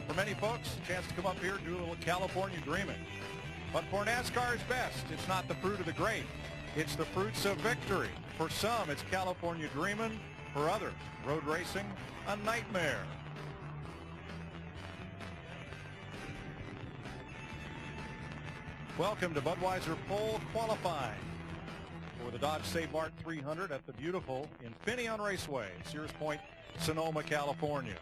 For many folks, a chance to come up here and do a little California dreaming. But for NASCAR's best, it's not the fruit of the grape. It's the fruits of victory. For some, it's California dreaming. For others, road racing, a nightmare. Welcome to Budweiser Pole Qualifying for the Dodge Mart 300 at the beautiful Infineon Raceway, Sears Point, Sonoma, California.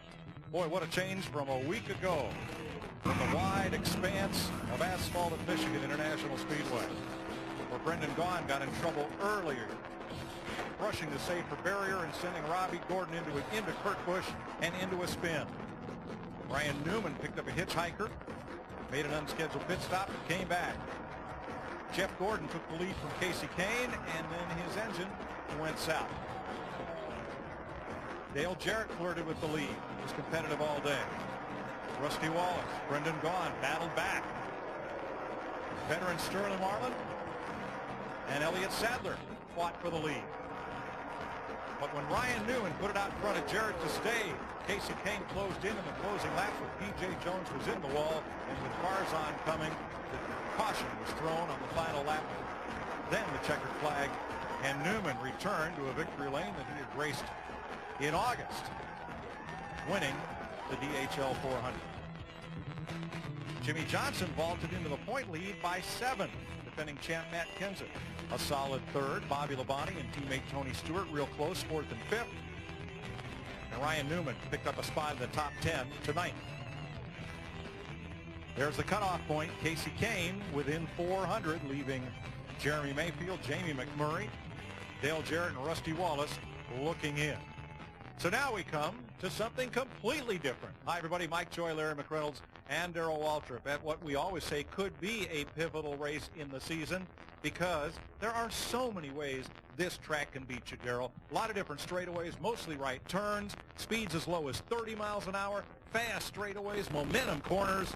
Boy, what a change from a week ago from the wide expanse of asphalt at Michigan International Speedway, where Brendan Gaughan got in trouble earlier, rushing the safer barrier and sending Robbie Gordon into Kurt Busch and into a spin. Ryan Newman picked up a hitchhiker, made an unscheduled pit stop, and came back. Jeff Gordon took the lead from Kasey Kahne, and then his engine went south. Dale Jarrett flirted with the lead. He was competitive all day. Rusty Wallace, Brendan Gaughan battled back. Veteran Sterling Marlin and Elliott Sadler fought for the lead. But when Ryan Newman put it out in front of Jarrett to stay, Kasey Kahne closed in the closing laps with P.J. Jones was in the wall, and with cars oncoming, the caution was thrown on the final lap. Then the checkered flag, and Newman returned to a victory lane that he had raced in August, winning the DHL 400. Jimmy Johnson vaulted into the point lead by 7, defending champ Matt Kenseth. A solid third, Bobby Labonte and teammate Tony Stewart real close, 4th and 5th. And Ryan Newman picked up a spot in the top 10 tonight. There's the cutoff point. Kasey Kahne within 400, leaving Jeremy Mayfield, Jamie McMurray, Dale Jarrett, and Rusty Wallace looking in. So now we come to something completely different. Hi, everybody. Mike Joy, Larry McReynolds, and Darrell Waltrip at what we always say could be a pivotal race in the season, because there are so many ways this track can beat you, Darrell. A lot of different straightaways, mostly right turns, speeds as low as 30 miles an hour, fast straightaways, momentum corners.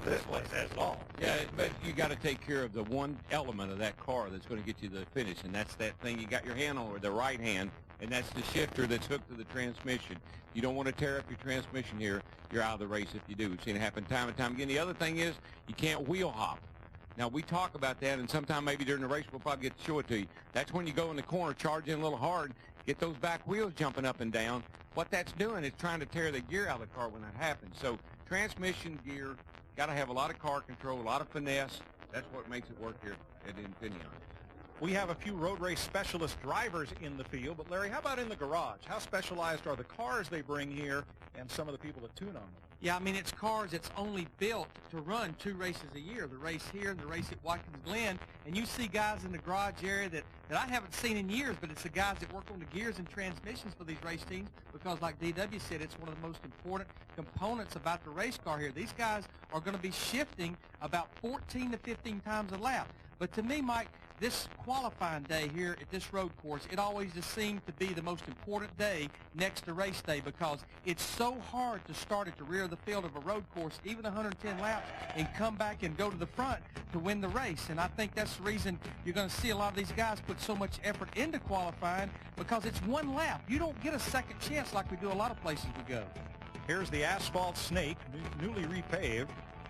This place has it all. Yeah, but you got to take care of the one element of that car that's going to get you to the finish, and that's that thing you got your hand on with the right hand, and that's the shifter that's hooked to the transmission. You don't want to tear up your transmission here. You're out of the race if you do. We've seen it happen time and time again. The other thing is you can't wheel hop. Now, we talk about that, and sometime maybe during the race we'll probably get to show it to you. That's when you go in the corner, charge in a little hard, get those back wheels jumping up and down. What that's doing is trying to tear the gear out of the car when that happens. So transmission gear, got to have a lot of car control, a lot of finesse. That's what makes it work here at Infineon. We have a few road race specialist drivers in the field, but Larry, how about in the garage? How specialized are the cars they bring here and some of the people that tune on them? Yeah, I mean, it's cars that's only built to run 2 races a year, the race here and the race at Watkins Glen. And you see guys in the garage area that I haven't seen in years, but it's the guys that work on the gears and transmissions for these race teams, because like DW said, it's one of the most important components about the race car here. These guys are going to be shifting about 14 to 15 times a lap. But to me, Mike, this qualifying day here at this road course, it always just seemed to be the most important day next to race day, because it's so hard to start at the rear of the field of a road course, even 110 laps, and come back and go to the front to win the race. And I think that's the reason you're going to see a lot of these guys put so much effort into qualifying, because it's one lap. You don't get a second chance like we do a lot of places we go. Here's the asphalt snake, newly repaved.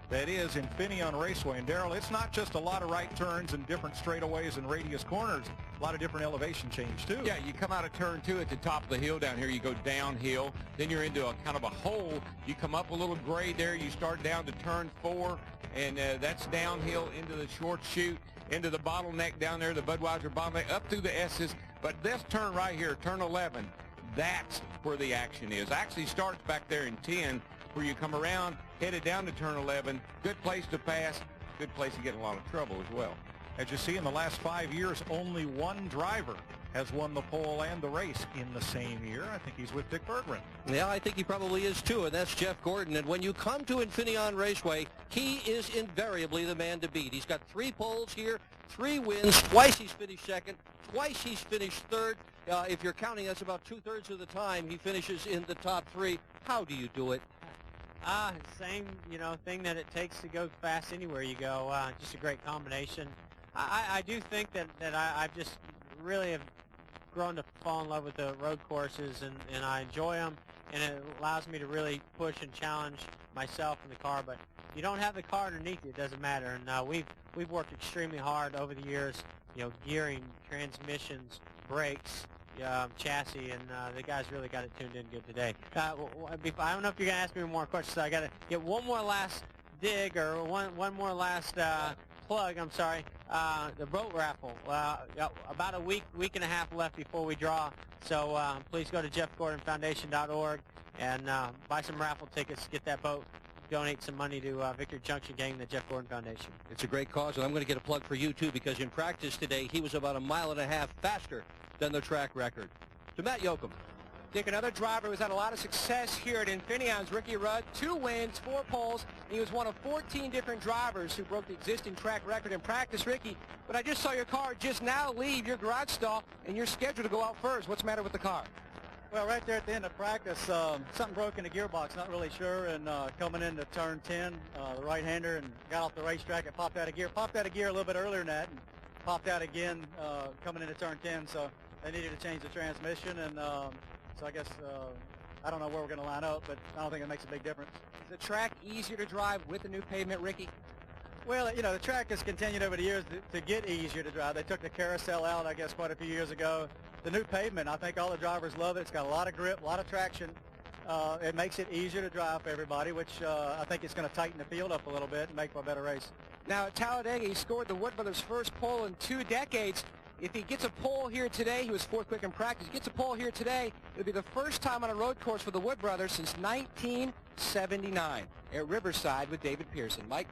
That is Infineon Raceway. And Darrell, it's not just a lot of right turns and different straightaways and radius corners, a lot of different elevation change too. Yeah, you come out of turn 2 at the top of the hill down here, you go downhill, then you're into a kind of a hole, you come up a little grade there, you start down to turn 4, and that's downhill into the short chute, into the bottleneck down there, the Budweiser bottleneck, up through the S's. But this turn right here, turn 11, that's where the action is. Actually starts back there in 10, where you come around, headed down to turn 11. Good place to pass, good place to get in a lot of trouble as well. As you see, in the last 5 years, only one driver has won the pole and the race in the same year. I think he's with Dick Berggren. Yeah, I think he probably is too, and that's Jeff Gordon. And when you come to Infineon Raceway, he is invariably the man to beat. He's got 3 poles here, 3 wins, twice he's finished second, twice he's finished third. If you're counting, that's about 2/3 of the time he finishes in the top 3. How do you do it? Same, thing that it takes to go fast anywhere you go. Just a great combination. I do think that I've just really have grown to fall in love with the road courses, and I enjoy them, and it allows me to really push and challenge myself and the car, but if you don't have the car underneath you, it doesn't matter. And we've worked extremely hard over the years, gearing, transmissions, brakes, chassis, and the guys really got it tuned in good today. I don't know if you're going to ask me more questions, so I got to get one more last dig, or one more last plug, I'm sorry. The boat raffle, about a week and a half left before we draw, so please go to jeffgordonfoundation.org and buy some raffle tickets, get that boat, donate some money to Victory Junction Gang, the Jeff Gordon Foundation. It's a great cause, and I'm going to get a plug for you, too, because in practice today, he was about 1.5 miles faster than the track record. To Matt Yoakum. Dick, another driver who's had a lot of success here at Infineon's Ricky Rudd. 2 wins, 4 poles, and he was one of 14 different drivers who broke the existing track record in practice. Ricky, but I just saw your car just now leave your garage stall, and you're scheduled to go out first. What's the matter with the car? Well, right there at the end of practice, something broke in the gearbox, not really sure, and coming into turn 10, the right-hander, and got off the racetrack, it popped out of gear. Popped out of gear a little bit earlier than that, and popped out again coming into turn 10, so they needed to change the transmission, and so I guess, I don't know where we're going to line up, but I don't think it makes a big difference. Is the track easier to drive with the new pavement, Ricky? Well, the track has continued over the years to get easier to drive. They took the carousel out, I guess, quite a few years ago. The new pavement, I think all the drivers love it. It's got a lot of grip, a lot of traction. It makes it easier to drive for everybody, which I think it's going to tighten the field up a little bit and make for a better race. Now, at Talladega, he scored the Wood Brothers' first pole in 2 decades. If he gets a pole here today, he was 4th quick in practice. He gets a pole here today, it'll be the first time on a road course for the Wood Brothers since 1979 at Riverside with David Pearson. Mike?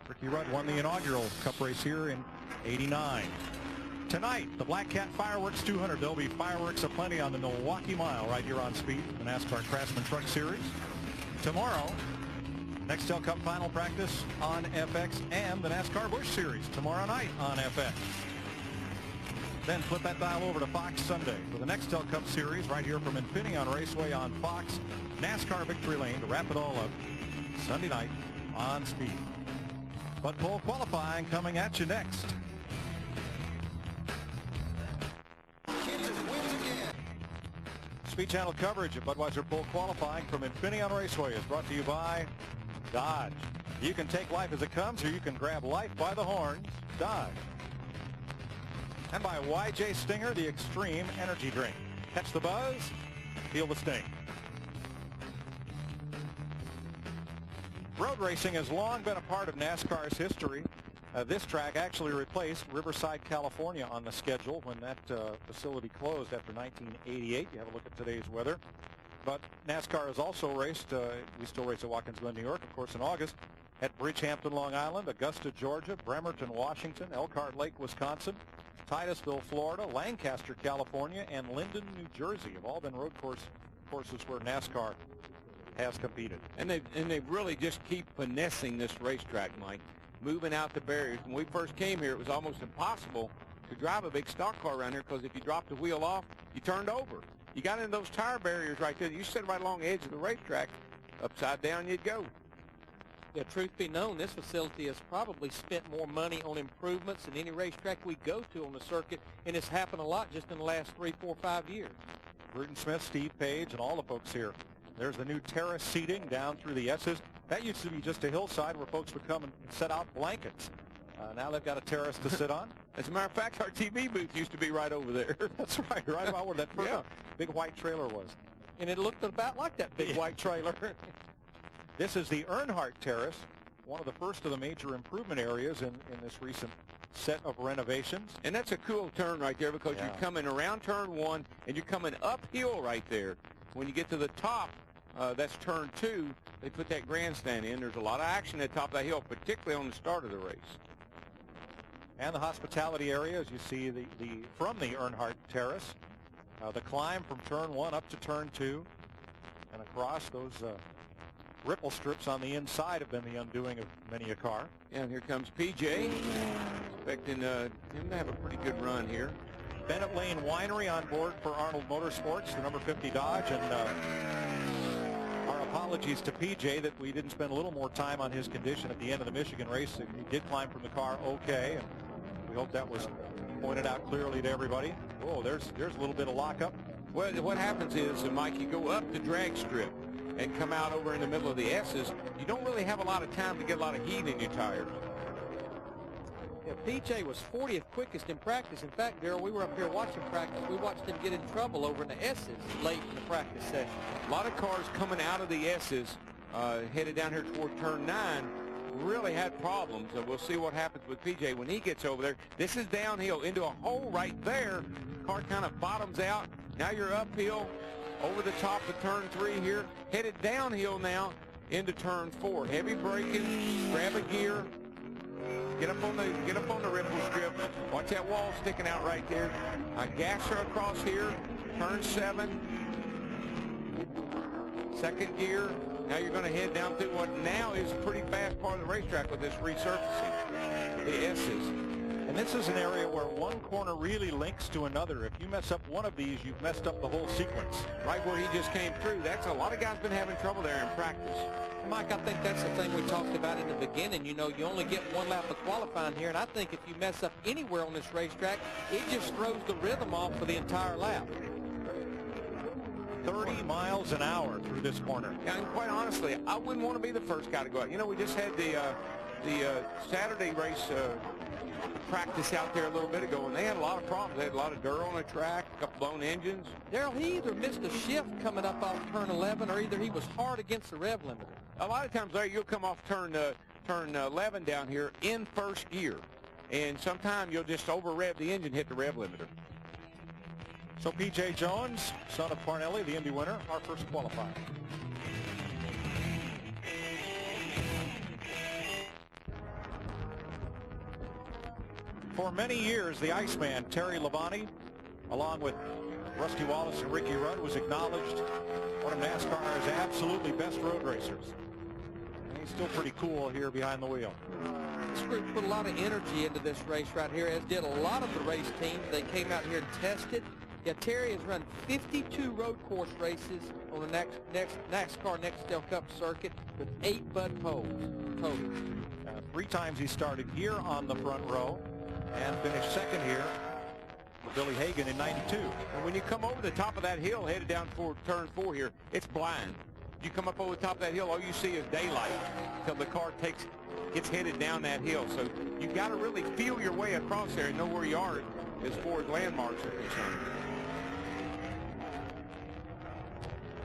Ricky Rudd won the inaugural Cup race here in '89. Tonight, the Black Cat Fireworks 200. There'll be fireworks aplenty on the Milwaukee Mile right here on Speed, the NASCAR Craftsman Truck Series. Tomorrow, Nextel Cup final practice on FX and the NASCAR Busch Series tomorrow night on FX. Then flip that dial over to Fox Sunday for the Nextel Cup Series right here from Infineon Raceway on Fox. NASCAR Victory Lane to wrap it all up Sunday night on Speed. But pole qualifying coming at you next. Speed Channel coverage of Budweiser pole qualifying from Infineon Raceway is brought to you by Dodge. You can take life as it comes, or you can grab life by the horns. Dodge. And by YJ Stinger, the Extreme Energy Drink. Catch the buzz, feel the sting. Road racing has long been a part of NASCAR's history. This track actually replaced Riverside, California on the schedule when that facility closed after 1988. You have a look at today's weather. But NASCAR has also raced, we still race at Watkins Glen, New York, of course, in August, at Bridgehampton, Long Island, Augusta, Georgia, Bremerton, Washington, Elkhart Lake, Wisconsin, Titusville, Florida, Lancaster, California, and Linden, New Jersey have all been road courses where NASCAR has competed. And they really just keep finessing this racetrack, Mike, moving out the barriers. When we first came here, it was almost impossible to drive a big stock car around here because if you dropped the wheel off, you turned over. You got into those tire barriers right there. You sit right along the edge of the racetrack, upside down you'd go. Yeah, truth be known, this facility has probably spent more money on improvements than any racetrack we go to on the circuit, and it's happened a lot just in the last 3, 4, 5 years. Bruton Smith, Steve Page, and all the folks here. There's the new terrace seating down through the S's. That used to be just a hillside where folks would come and set out blankets. Now they've got a terrace to sit on. As a matter of fact, our TV booth used to be right over there. That's right about where that first big white trailer was. And it looked about like that big white trailer. This is the Earnhardt Terrace, one of the first of the major improvement areas in this recent set of renovations. And that's a cool turn right there because you're coming around turn 1 and you're coming uphill right there. When you get to the top, that's turn 2, they put that grandstand in. There's a lot of action at the top of that hill, particularly on the start of the race. And the hospitality area, as you see from the Earnhardt Terrace, the climb from turn 1 up to turn 2 and across those ripple strips on the inside have been the undoing of many a car. And here comes PJ, expecting him to have a pretty good run here. Bennett Lane Winery on board for Arnold Motorsports, the number 50 Dodge, and our apologies to PJ that we didn't spend a little more time on his condition at the end of the Michigan race. He did climb from the car okay, and we hope that was pointed out clearly to everybody. Oh, there's a little bit of lockup. Well, what happens is, Mike, you go up the drag strip, and come out over in the middle of the S's, you don't really have a lot of time to get a lot of heat in your tires. Yeah, PJ was 40th quickest in practice. In fact, Darrell, we were up here watching practice. We watched him get in trouble over in the S's late in the practice session. A lot of cars coming out of the S's headed down here toward turn 9 really had problems. We'll see what happens with PJ when he gets over there. This is downhill into a hole right there. Car kind of bottoms out. Now you're uphill over the top of turn 3 here, headed downhill now into turn 4. Heavy braking, grab a gear, get up on the ripple strip. Watch that wall sticking out right there. Gas her across here, turn 7. Second gear. Now you're going to head down through what now is a pretty fast part of the racetrack with this resurfacing, the S's. And this is an area where one corner really links to another. If you mess up one of these, you've messed up the whole sequence. Right where he just came through. That's a lot of guys been having trouble there in practice. Mike, I think that's the thing we talked about in the beginning. You know, you only get one lap of qualifying here, and I think if you mess up anywhere on this racetrack, it just throws the rhythm off for the entire lap. 30 miles an hour through this corner. And quite honestly, I wouldn't want to be the first guy to go out. You know, we just had the Saturday race practice out there a little bit ago, and they had a lot of problems. They had a lot of dirt on the track, a couple blown engines. Darrell, he either missed a shift coming up off turn 11, or either he was hard against the rev limiter. A lot of times, Larry, you'll come off turn 11 down here in first gear, and sometimes you'll just over-rev the engine, hit the rev limiter. So P.J. Jones, son of Parnelli, the Indy winner, our first qualifier. For many years, the Iceman, Terry Labonte, along with Rusty Wallace and Ricky Rudd, was acknowledged one of NASCAR's absolutely best road racers. And he's still pretty cool here behind the wheel. This group put a lot of energy into this race right here, as did a lot of the race teams. They came out here and tested. Yeah, Terry has run 52 road course races on the NASCAR Nextel Cup circuit with 8 Bud poles total. 3 times he started here on the front row and finished second here with Billy Hagan in '92. And when you come over the top of that hill headed down for turn 4 here, it's blind. You come up over the top of that hill, all you see is daylight until the car gets headed down that hill. So you got to really feel your way across there and know where you are as far as landmarks are concerned.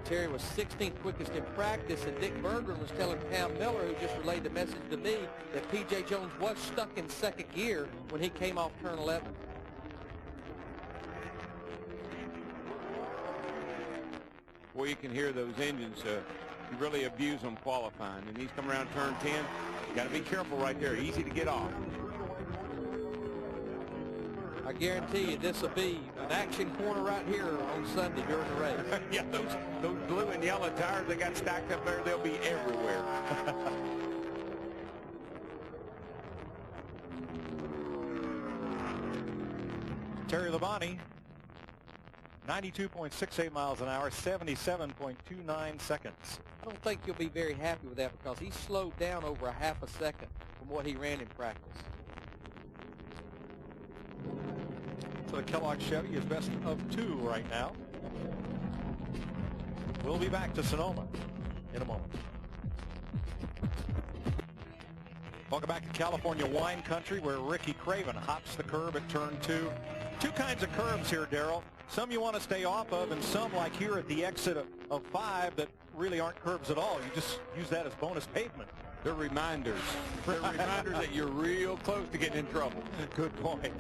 Terry was 16th quickest in practice, and Dick Berggren was telling Pam Miller, who just relayed the message to me, that P.J. Jones was stuck in second gear when he came off turn 11. Well, you can hear those engines. You really abuse them qualifying. And he's coming around turn 10. You got to be careful right there. Easy to get off. I guarantee you this will be an action corner right here on Sunday during the race. Yeah, those blue and yellow tires that got stacked up there, they'll be everywhere. Terry Labonte, 92.68 miles an hour, 77.29 seconds. I don't think you'll be very happy with that because he slowed down over a half a second from what he ran in practice. So the Kellogg Chevy is best of 2 right now. We'll be back to Sonoma in a moment. Welcome back to California wine country, where Ricky Craven hops the curb at turn 2. 2 kinds of curbs here, Darrell. Some you want to stay off of, and some, like here at the exit of 5, that really aren't curbs at all. You just use that as bonus pavement. They're reminders. They're reminders that you're real close to getting in trouble. Good point.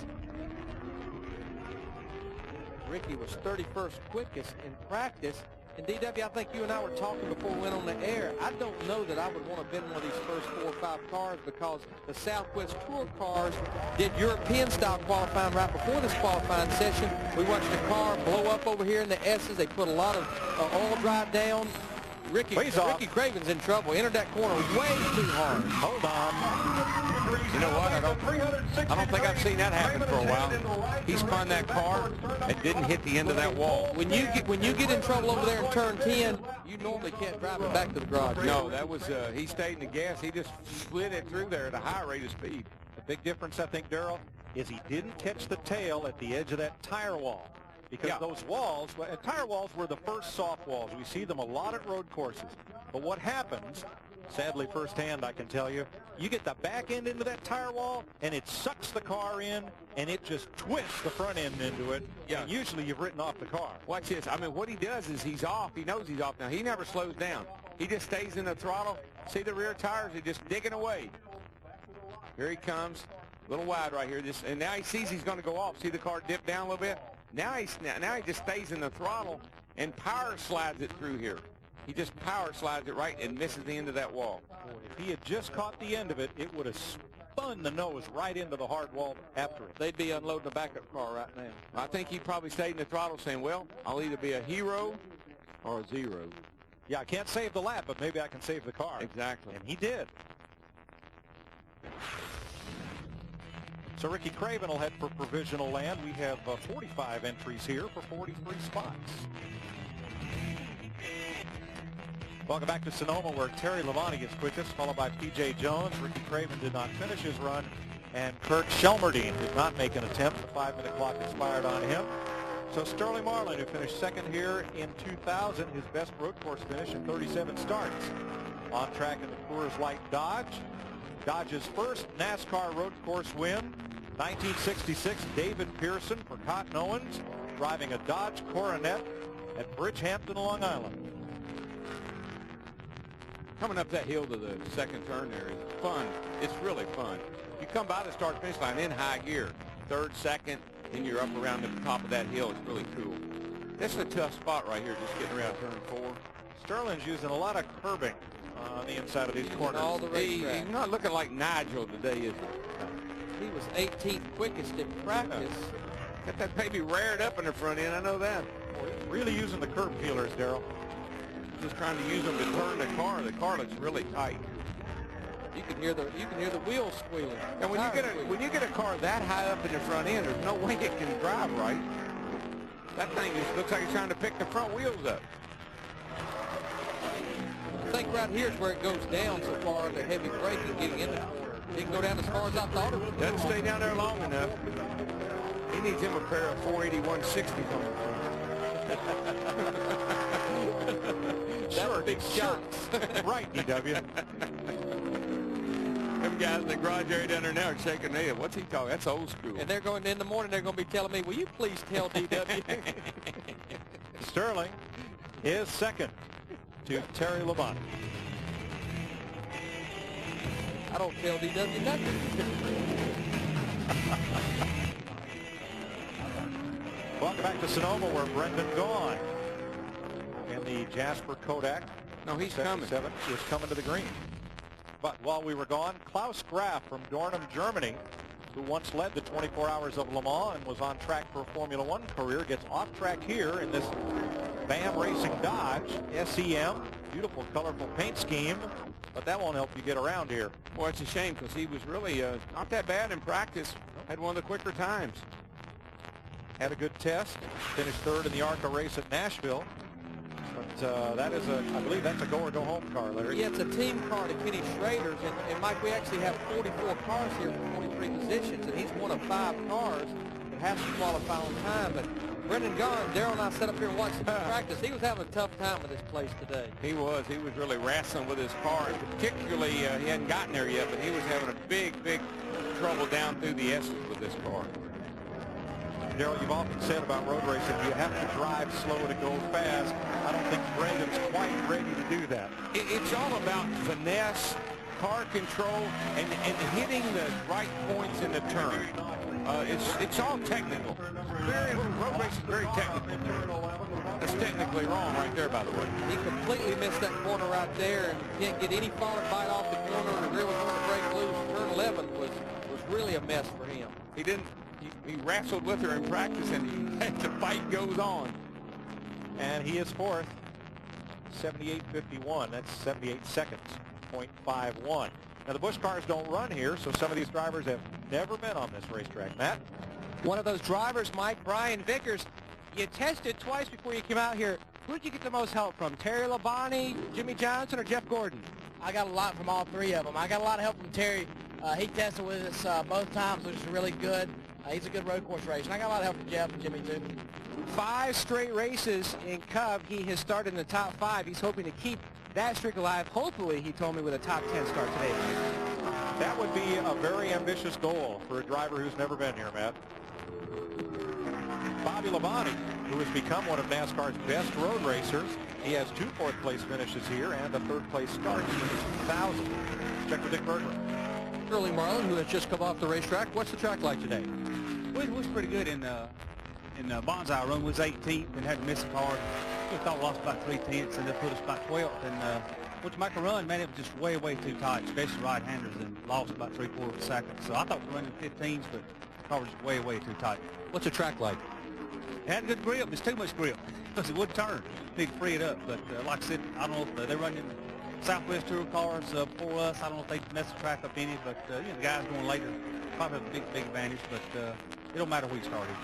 Ricky was 31st quickest in practice. And DW, I think you and I were talking before we went on the air. I don't know that I would want to have been one of these first 4 or 5 cars, because the Southwest Tour cars did European-style qualifying right before this qualifying session. We watched the car blow up over here in the S's. They put a lot of oil drive down. Ricky Craven's in trouble. Entered that corner way too hard. Hold on. You know what? I don't think I've seen that happen for a while. He spun that car and didn't hit the end of that wall. When you get in trouble over there in turn 10, you normally can't drive it back to the garage. No, that was he stayed in the gas. He just slid it through there at a high rate of speed. The big difference, I think, Darrell, is he didn't catch the tail at the edge of that tire wall. because Yeah. those walls, tire walls were the first soft walls. We see them a lot at road courses. But what happens, sadly firsthand I can tell you, you get the back end into that tire wall and it sucks the car in and it just twists the front end into it. Yeah. And usually you've written off the car. Watch this. I mean, what he does is he's off. He knows he's off now. He never slows down. He just stays in the throttle. See the rear tires are just digging away. Here he comes. A little wide right here. And now he sees he's going to go off. See the car dip down a little bit? Now he just stays in the throttle and power slides it through here. He just power slides it right and misses the end of that wall. Boy, if he had just caught the end of it, it would have spun the nose right into the hard wall after it. They'd be unloading a backup car right now. I think he probably stayed in the throttle saying, well, I'll either be a hero or a zero. Yeah, I can't save the lap, but maybe I can save the car. Exactly. And he did. So Ricky Craven will head for provisional land. We have 45 entries here for 43 spots. Welcome back to Sonoma, where Terry Labonte is quickest, followed by P.J. Jones. Ricky Craven did not finish his run, and Kurt Shelmerdine did not make an attempt. The 5-minute clock expired on him. So Sterling Marlin, who finished second here in 2000, his best road course finish in 37 starts. On track in the Coors Light Dodge. Dodge's first NASCAR road course win, 1966, David Pearson for Cotton Owens, driving a Dodge Coronet at Bridgehampton, Long Island. Coming up that hill to the second turn there is fun. It's really fun. You come by the start-finish line in high gear, third, second, and you're up around the top of that hill. It's really cool. This is a tough spot right here, just getting around turn 4. Sterling's using a lot of curbing on the inside of these corners. All the He's racetrack. not looking like Nigel today, is he? He was 18th quickest in practice. Got that baby reared up in the front end, I know that. Really using the curb peelers, Darrell. Just trying to use them to turn the car. The car looks really tight. You can hear the wheels squealing. And when you get a car that high up in the front end, there's no way it can drive right. That thing just looks like it's trying to pick the front wheels up. I think right here is where it goes down so far in the heavy braking getting in the corner. It can go down as far as I thought it would. Doesn't stay down there long enough. He needs him a pair of 48160s on the front. That was big shots. Right, DW. Them guys in the garage area down there now are shaking their head. What's he talking? That's old school. And they're going in the morning, they're going to be telling me, will you please tell DW? Sterling is second to Terry Labonte. I don't tell DW nothing. Welcome back to Sonoma, where Brendan Gaughan and the Jasper Kodak. No, he's coming. 77 is coming to the green. But while we were gone, Klaus Graf from Dornum, Germany, who once led the 24 Hours of Le Mans and was on track for a Formula One career, gets off track here in this BAM Racing Dodge SEM. Beautiful, colorful paint scheme, but that won't help you get around here. Boy, it's a shame because he was really not that bad in practice. Had one of the quicker times. Had a good test. Finished third in the ARCA race at Nashville. But that is I believe that's a go or go home car, Larry. Yeah, it's a team car to Kenny Schrader's, and Mike, we actually have 44 cars here for 43 positions, and he's one of 5 cars that has to qualify on time. But Brendan Gaughan, Darrell and I sat up here and watched him practice. He was having a tough time with this place today. He was really wrestling with his car, and particularly he hadn't gotten there yet, but he was having a big trouble down through the S's with this car. Darrell, you've often said about road racing, you have to drive slow to go fast. I don't think Brendan's quite ready to do that. It's all about finesse, car control, and hitting the right points in the turn. It's all technical. Road racing is very technical. That's technically wrong right there, by the way. He completely missed that corner right there, and can't get any forward bite off the corner. The rear was going to break loose. Turn 11 was really a mess for him. He didn't. He wrestled with her in practice, and the fight goes on. And he is fourth, 78.51. That's 78 seconds, 0.51. Now, the Busch cars don't run here, so some of these drivers have never been on this racetrack. Matt? One of those drivers, Mike, Brian Vickers, you tested twice before you came out here. Who did you get the most help from? Terry Labonte, Jimmy Johnson, or Jeff Gordon? I got a lot from all 3 of them. I got a lot of help from Terry. He tested with us both times, which is really good. He's a good road course racer. And I got a lot of help from Jeff and Jimmy, too. 5 straight races in Cub. He has started in the top 5. He's hoping to keep that streak alive. Hopefully, he told me, with a top 10 start today. That would be a very ambitious goal for a driver who's never been here, Matt. Bobby Labonte, who has become one of NASCAR's best road racers. He has 2 fourth-place finishes here and a third-place start since 2000. Check with Dick Berger. Early Marlin, who has just come off the racetrack. What's the track like today? Well, it was pretty good in the Bonsai run. Was 18th and had to miss a car. We thought we lost about 3/10 and they put us about 12th. And to make a run, man, it was just way too tight, especially right-handers, and lost about 3/4 of a second. So I thought we were running 15s, but the car was just way too tight. What's the track like? It had good grip. It's too much grip because it wouldn't turn. Need to free it up. But like I said, I don't know if they're running Southwest Tour cars before us. I don't know if they messed the track up any, but you know, the guys going later probably have a big advantage. But it don't matter who started.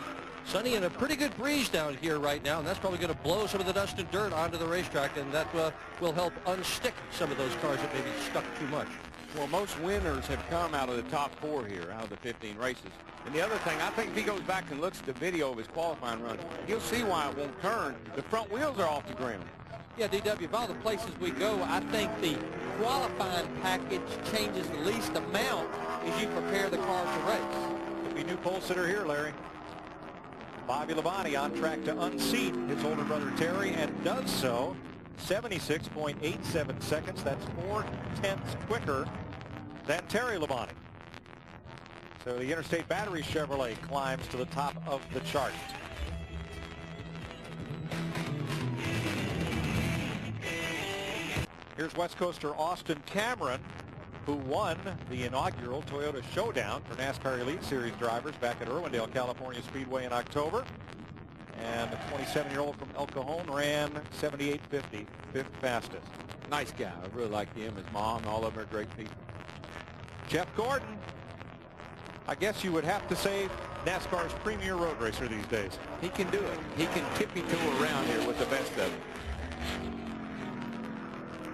Sunny and a pretty good breeze down here right now, and that's probably going to blow some of the dust and dirt onto the racetrack, and that will help unstick some of those cars that may be stuck too much. Well, most winners have come out of the top 4 here, out of the 15 races. And the other thing, I think if he goes back and looks at the video of his qualifying run, he'll see why it won't turn. The front wheels are off the ground. Yeah, DW, of all the places we go, I think the qualifying package changes the least amount as you prepare the car to race. Could be new pole sitter here, Larry. Bobby Labonte on track to unseat his older brother Terry, and does so 76.87 seconds. That's 4/10 quicker than Terry Labonte. So the Interstate Battery Chevrolet climbs to the top of the chart. Here's West Coaster Austin Cameron, who won the inaugural Toyota Showdown for NASCAR Elite Series drivers back at Irwindale, California Speedway in October. And the 27-year-old from El Cajon ran 78.50, 5th fastest. Nice guy. I really like him, his mom, all of them are great people. Jeff Gordon, I guess you would have to say NASCAR's premier road racer these days. He can do it. He can tippy-toe around here with the best of them.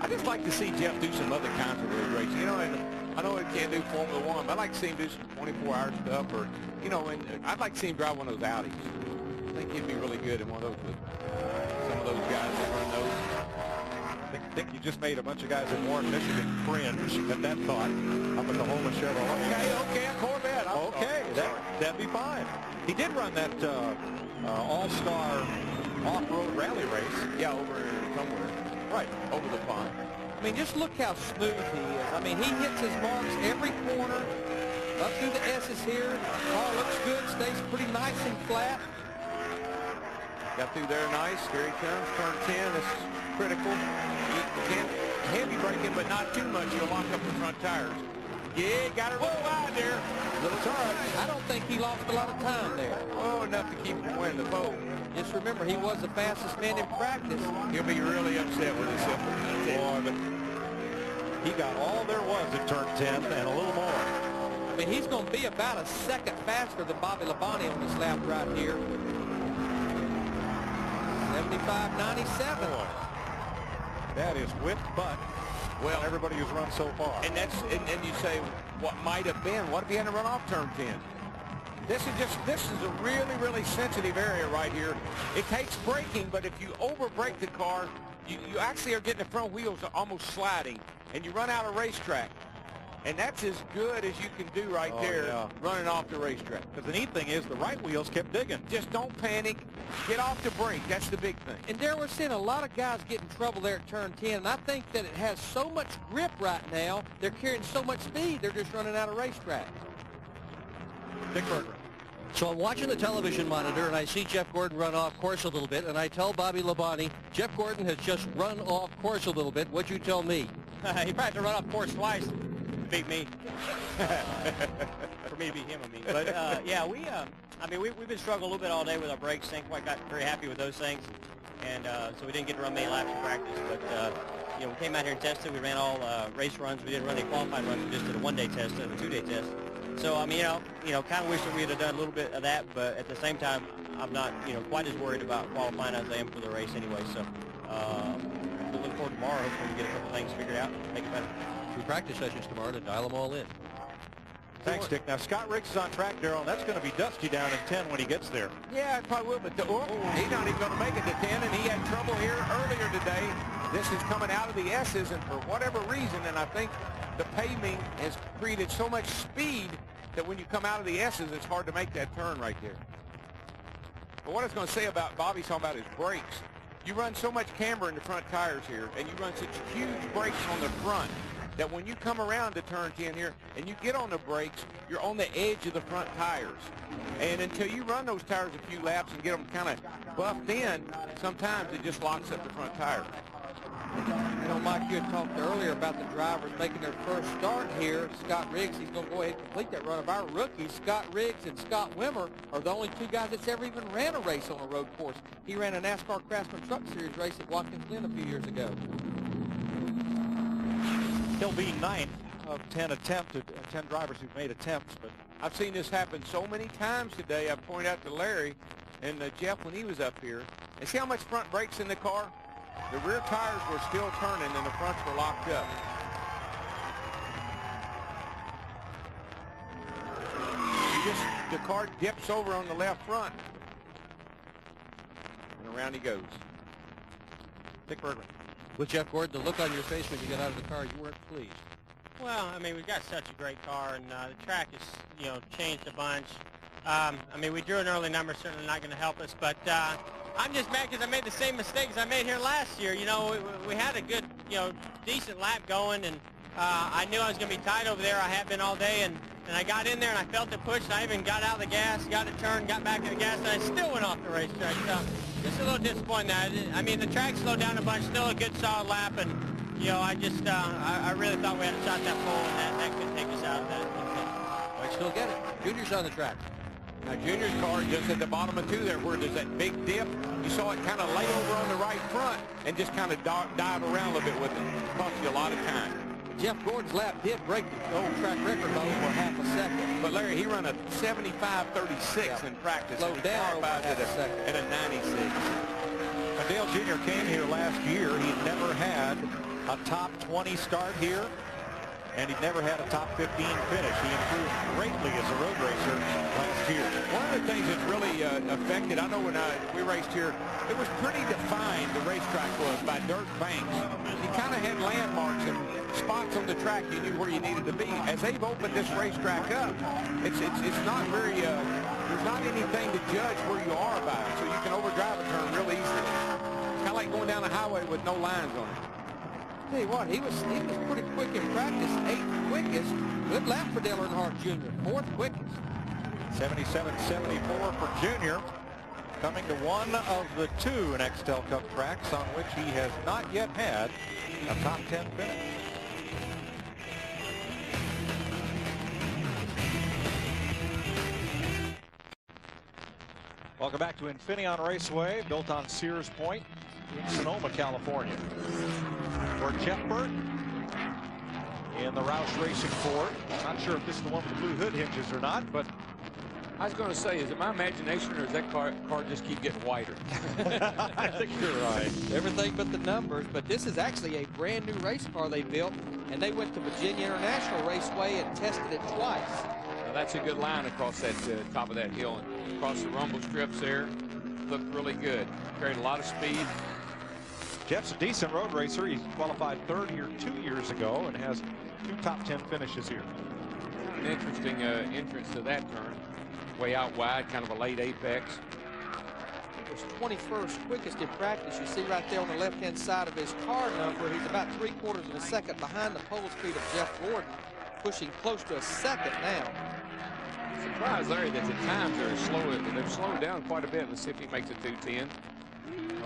I just like to see Jeff do some other kinds of road racing. You know, and I know he can't do Formula One, but I'd like to see him do some 24-hour stuff, or, you know, and I'd like to see him drive one of those Audis. I think he'd be really good in one of those with some of those guys that run those. I think you just made a bunch of guys in Warren, Michigan cringe at that thought up at the Hola Chevrolet. Okay, a Corvette. Okay, that'd be fine. He did run that all-star off-road rally race. Yeah, over somewhere. Right, over the pond. I mean, just look how smooth he is. I mean, he hits his marks every corner, up through the S's here. The car looks good, stays pretty nice and flat. Got through there nice. Here he comes, turn 10. This is critical. You can't heavy braking, but not too much. You'll lock up the front tires. Yeah, got her a little wide there. Little touch. I don't think he lost a lot of time there. Oh, enough to keep him winning the vote. Just remember, he was the fastest man in practice. He'll be really upset with himself. Boy, but he got all there was at turn 10 and a little more. I mean, he's going to be about a second faster than Bobby Labonte on this lap right here. 75.97. Boy, that is whipped butt. Well, everybody who's run so far. And that's and you say, what might have been? What if he hadn't run off turn 10? This is a really sensitive area right here. It takes braking, but if you over brake the car, you actually are getting the front wheels almost sliding, and you run out of racetrack. And that's as good as you can do right there, yeah, running off the racetrack. Because the neat thing is the right wheels kept digging. Just don't panic. Get off the brake. That's the big thing. And there we're seeing a lot of guys get in trouble there at turn 10. And I think that it has so much grip right now. They're carrying so much speed. They're just running out of racetrack. Dick Berger. So I'm watching the television monitor, and I see Jeff Gordon run off course a little bit, and I tell Bobby Labonte, Jeff Gordon has just run off course a little bit. What'd you tell me? He probably had to run off course twice to beat me. For me to beat him, I mean. But, yeah, we've been struggling a little bit all day with our brakes. Ain't quite got very happy with those things. And so we didn't get to run many laps in practice. But, you know, we came out here and tested. We ran all race runs. We didn't run any qualifying runs. We just did a one-day test and a two-day test. So, I mean, you know, kind of wish that we had done a little bit of that, but at the same time, I'm not, you know, quite as worried about qualifying as I am for the race anyway. So, we'll look forward to tomorrow when we get a couple things figured out, make it better. 2 practice sessions tomorrow to dial them all in. Thanks, Dick. Now, Scott Riggs is on track, Darrell, and that's going to be dusty down in 10 when he gets there. Yeah, it probably will, but he's not even going to make it to 10, and he had trouble here earlier today. This is coming out of the S's, and for whatever reason, and I think the paving has created so much speed that when you come out of the S's, it's hard to make that turn right there. But what I was going to say about Bobby's talking about his brakes. You run so much camber in the front tires here, and you run such huge brakes on the front that when you come around to turn 10 here and you get on the brakes, you're on the edge of the front tires. And until you run those tires a few laps and get them kind of buffed in, sometimes it just locks up the front tire. You know, Mike, you had talked earlier about the drivers making their first start here. Scott Riggs, he's going to go ahead and complete that run. Of our rookies, Scott Riggs and Scott Wimmer are the only two guys that's ever even ran a race on a road course. He ran a NASCAR Craftsman Truck Series race at Watkins Glen a few years ago. He'll be 9th of 10 drivers who've made attempts, but I've seen this happen so many times today. I pointed out to Larry and Jeff when he was up here. And see how much front brakes in the car? The rear tires were still turning and the fronts were locked up. The car dips over on the left front. And around he goes. Dick Bergman. With Jeff Gordon, the look on your face when you got out of the car, you weren't pleased. Well, I mean, we've got such a great car, and the track has, you know, changed a bunch. I mean, we drew an early number, certainly not going to help us, but I'm just mad because I made the same mistakes I made here last year. You know, we had a good, you know, decent lap going, and I knew I was going to be tight over there. I have been all day, and I got in there, and I felt it push, and I even got out of the gas, got it turned, got back in the gas, and I still went off the racetrack. So just a little disappointed. I mean, the track slowed down a bunch, still a good solid lap, and, you know, I just, I really thought we had a shot that pole, and that could take us out of that. I still get it. Junior's on the track. Now, Junior's car just at the bottom of 2 there where there's that big dip. You saw it kind of lay over on the right front and just kind of dive around a little bit with it. Cost you a lot of time. Jeff Gordon's lap did break the old track record by over half a second. But, Larry, he ran a 75.36 in practice. Slowed down over half a second. At a 96. When Dale Jr. came here last year, he never had a top 20 start here, and he never had a top 15 finish. He improved greatly as a road racer last year. One of the things that's really affected, I know when we raced here, it was pretty defined, the racetrack was, by dirt banks. You kind of had landmarks and spots on the track you knew where you needed to be. As they've opened this racetrack up, it's not very, there's not anything to judge where you are by, so you can overdrive a turn real easily. Kind of like going down a highway with no lines on it. Tell you what, he was pretty quick in practice. 8th quickest. Good lap for Dale Earnhardt Jr. 4th quickest. 77.74 for Junior. Coming to one of the 2 Nextel Cup tracks on which he has not yet had a top 10 finish. Welcome back to Infineon Raceway, built on Sears Point in Sonoma, California. For Jeff Burton in the Roush Racing Ford. I'm not sure if this is the one with the blue hood hinges or not, but I was going to say, is it my imagination or does that car just keep getting wider? I think you're right. Everything but the numbers, but this is actually a brand new race car they built, and they went to Virginia International Raceway and tested it twice. Now that's a good line across that top of that hill and across the rumble strips there. Looked really good. Carried a lot of speed. Jeff's a decent road racer. He qualified 3rd here 2 years ago and has 2 top 10 finishes here. An interesting entrance to that turn. Way out wide, kind of a late apex. It was 21st quickest in practice. You see right there on the left-hand side of his car number, he's about 3/4 of a second behind the pole speed of Jeff Gordon, pushing close to a second now. Surprised, Larry, that the times are slow. They've slowed down quite a bit. Let's see if he makes a 2:10.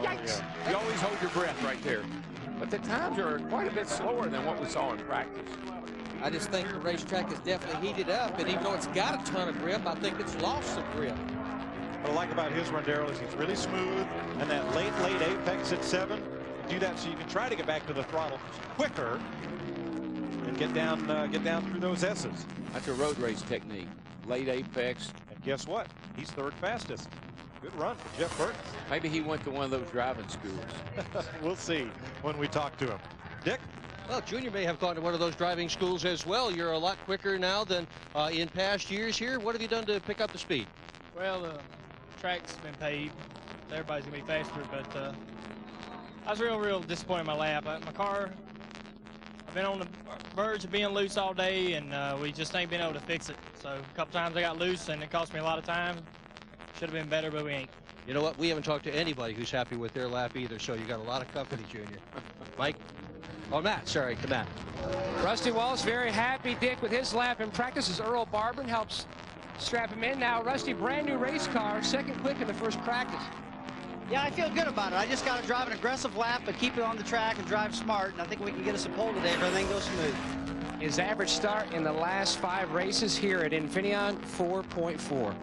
Yikes! You always hold your breath right there. But the times are quite a bit slower than what we saw in practice. I just think the racetrack is definitely heated up, and even though it's got a ton of grip, I think it's lost some grip. What I like about his run, Darrell, is he's really smooth, and that late apex at 7, do that so you can try to get back to the throttle quicker and get down through those S's. That's a road race technique. Late apex. And guess what? He's 3rd fastest. Good run for Jeff Burton. Maybe he went to one of those driving schools. We'll see when we talk to him. Dick? Well, Junior may have gone to one of those driving schools as well. You're a lot quicker now than in past years here. What have you done to pick up the speed? Well, the track's been paved. Everybody's going to be faster, but I was real disappointed in my lap. My car, I've been on the verge of being loose all day, and we just ain't been able to fix it. So a couple times I got loose, and it cost me a lot of time. Should have been better, but we ain't. You know what? We haven't talked to anybody who's happy with their lap either, so you got a lot of company, Junior. Mike? Oh, Matt. Sorry, to Matt. Rusty Wallace very happy, Dick, with his lap in practice as Earl Barbin helps strap him in. Now, Rusty, brand new race car, second quick in the first practice. Yeah, I feel good about it. I just got to drive an aggressive lap, but keep it on the track and drive smart. And I think we can get us a pole today if everything goes smooth. His average start in the last 5 races here at Infineon, 4.4.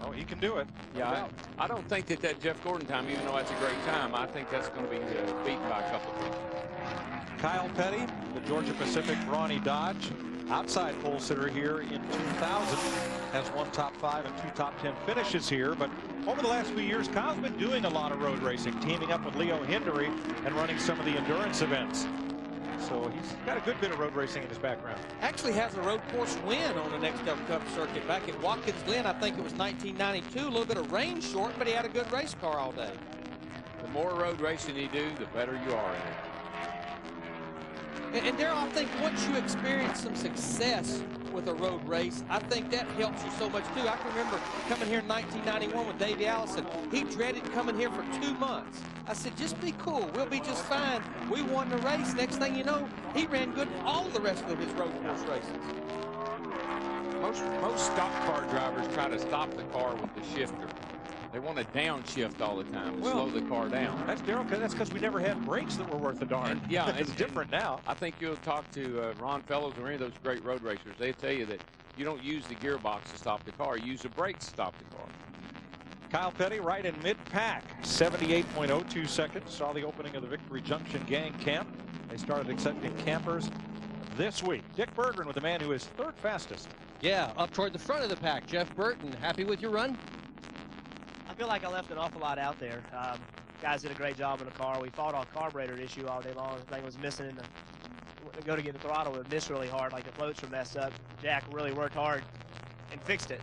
Oh, he can do it. Yeah, I don't think that Jeff Gordon time, even though that's a great time, I think that's going to be beaten by a couple of people. Kyle Petty, the Georgia Pacific Brawny Dodge, outside pole sitter here in 2000, has 1 top 5 and 2 top 10 finishes here. But over the last few years, Kyle's been doing a lot of road racing, teaming up with Leo Hindery and running some of the endurance events. So he's got a good bit of road racing in his background. Actually has a road course win on the Next Up Cup circuit back at Watkins Glen. I think it was 1992. A little bit of rain short, but he had a good race car all day. The more road racing you do, the better you are in it. And Darrell, I think once you experience some success with a road race, I think that helps you so much too. I can remember coming here in 1991 with Davey Allison. He dreaded coming here for 2 months. I said, just be cool. We'll be just fine. We won the race. Next thing you know, he ran good all the rest of his road course races. Most stock car drivers try to stop the car with the shifter. They want to downshift all the time, slow the car down. That's Darrell. That's because we never had brakes that were worth a darn. Yeah, it's different now. I think you'll talk to Ron Fellows or any of those great road racers. They tell you that you don't use the gearbox to stop the car. You use the brakes to stop the car. Kyle Petty right in mid-pack, 78.02 seconds. Saw the opening of the Victory Junction Gang Camp. They started accepting campers this week. Dick Berggren with the man who is 3rd fastest. Yeah, up toward the front of the pack. Jeff Burton, happy with your run? I feel like I left an awful lot out there. Guys did a great job in the car. We fought on carburetor issue all day long. The thing was missing in the go to get the throttle. It missed really hard, like the floats were messed up. Jack really worked hard and fixed it.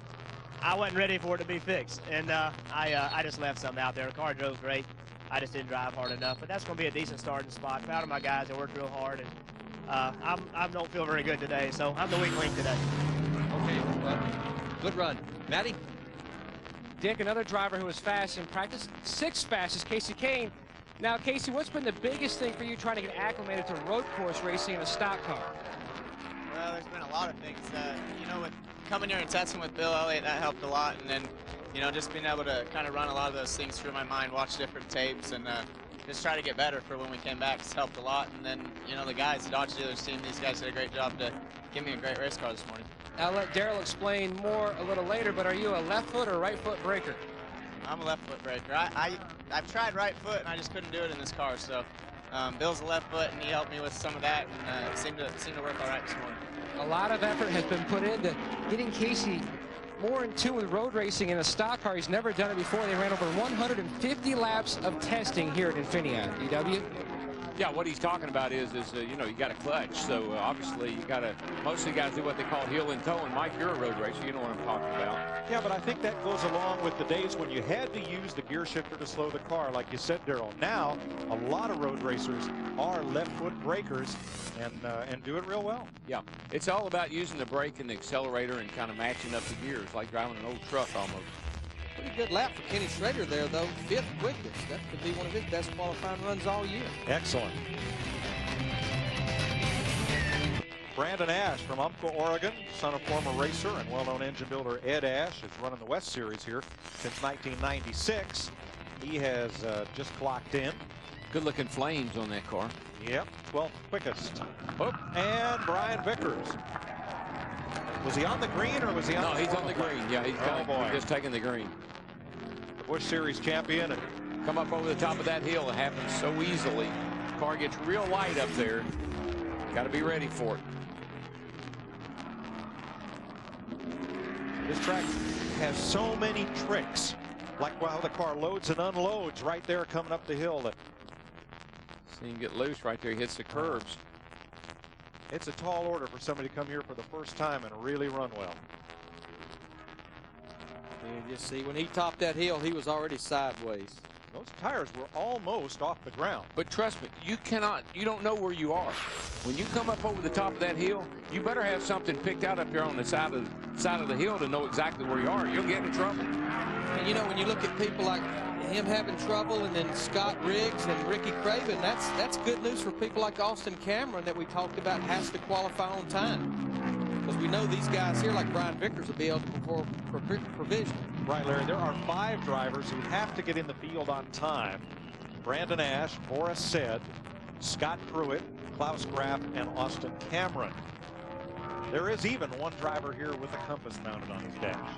I wasn't ready for it to be fixed, and I just left something out there. The car drove great. I just didn't drive hard enough, but that's going to be a decent starting spot. Proud of my guys. They worked real hard, and I don't feel very good today, so I'm the weak link today. Okay, well, good run. Matty? Dick, another driver who was fast in practice, 6th fastest, Casey Kane. Now, Casey, what's been the biggest thing for you trying to get acclimated to road course racing in a stock car? Well, there's been a lot of things. You know, with coming here and testing with Bill Elliott, that helped a lot. And then, you know, just being able to kind of run a lot of those things through my mind, watch different tapes, and just try to get better for when we came back has helped a lot. And then, you know, the guys, the Dodge Dealers team, these guys did a great job to give me a great race car this morning. I'll let Darrell explain more a little later, but are you a left foot or right foot braker? I'm a left foot braker. I've tried right foot, and I just couldn't do it in this car. So Bill's a left foot, and he helped me with some of that, and it seemed to work all right this morning. A lot of effort has been put into getting Casey more in tune with road racing in a stock car. He's never done it before. They ran over 150 laps of testing here at Infineon. DW? Yeah, what he's talking about is you know, you got a clutch. So obviously you got to, most of the guys do what they call heel and toe. And Mike, you're a road racer. You know what I'm talking about. Yeah, but I think that goes along with the days when you had to use the gear shifter to slow the car, like you said, Darrell. Now, a lot of road racers are left foot brakers and do it real well. Yeah, it's all about using the brake and the accelerator and kind of matching up the gears, like driving an old truck almost. Pretty good lap for Kenny Schrader there, though. 5th quickest. That could be one of his best qualifying runs all year. Excellent. Brandon Ash from Umpqua, Oregon, son of former racer and well-known engine builder Ed Ash, has run in the West Series here since 1996. He has just clocked in. Good-looking flames on that car. Yep, 12th quickest. Oh, and Brian Vickers. Was he on the green or was he on No, the he's on the green. Yeah, he's just taking the green. The Busch Series champion. And come up over the top of that hill. It happens so easily. Car gets real light up there. Got to be ready for it. This track has so many tricks, like while the car loads and unloads right there coming up the hill. See him get loose right there. He hits the curbs. It's a tall order for somebody to come here for the first time and really run well. And you see, when he topped that hill, he was already sideways. Those tires were almost off the ground. But trust me, you don't know where you are. When you come up over the top of that hill, you better have something picked out up here on the side of the hill to know exactly where you are. You'll get in trouble. And you know, when you look at people like him having trouble, and then Scott Riggs and Ricky Craven, that's good news for people like Austin Cameron that we talked about has to qualify on time. Because we know these guys here, like Brian Vickers, will be eligible for provision. Right, Larry. There are 5 drivers who have to get in the field on time. Brandon Ash, Morris Said, Scott Pruitt, Klaus Graf, and Austin Cameron. There is even one driver here with a compass mounted on his dash.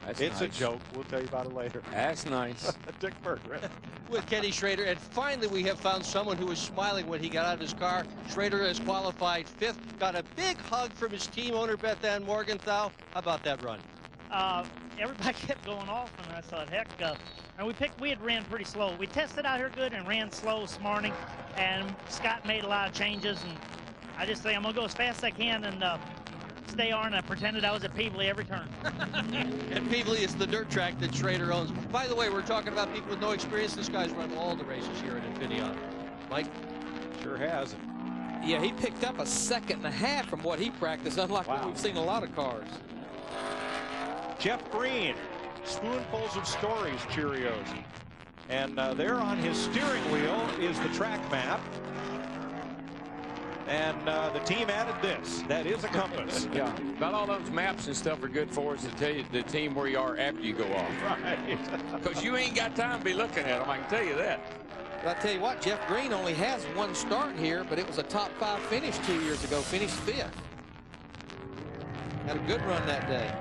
It's nice. A joke. We'll tell you about it later. That's nice. Dick Berggren. With Kenny Schrader, and finally we have found someone who was smiling when he got out of his car. Schrader has qualified 5th, got a big hug from his team owner Beth Ann Morgenthau. How about that run? Everybody kept going off, and I thought, heck, and we had ran pretty slow. We tested out here good and ran slow this morning, and Scott made a lot of changes, and I just think I'm gonna go as fast as I can and stay on. I pretended I was at Peebly every turn. And Peebly is the dirt track that Schrader owns. By the way, we're talking about people with no experience. This guy's run all the races here at Infineon. Mike? Sure has. Yeah, he picked up a 1.5 seconds from what he practiced, unlike what we've seen in a lot of cars. Jeff Green, spoonfuls of stories, Cheerios. And there on his steering wheel is the track map. And the team added this. That is a compass. Yeah. About all those maps and stuff are good for us to tell you the team where you are after you go off. Right. Because you ain't got time to be looking at them, I can tell you that. But I tell you what, Jeff Green only has 1 start here, but it was a top 5 finish 2 years ago. Finished 5th. Had a good run that day.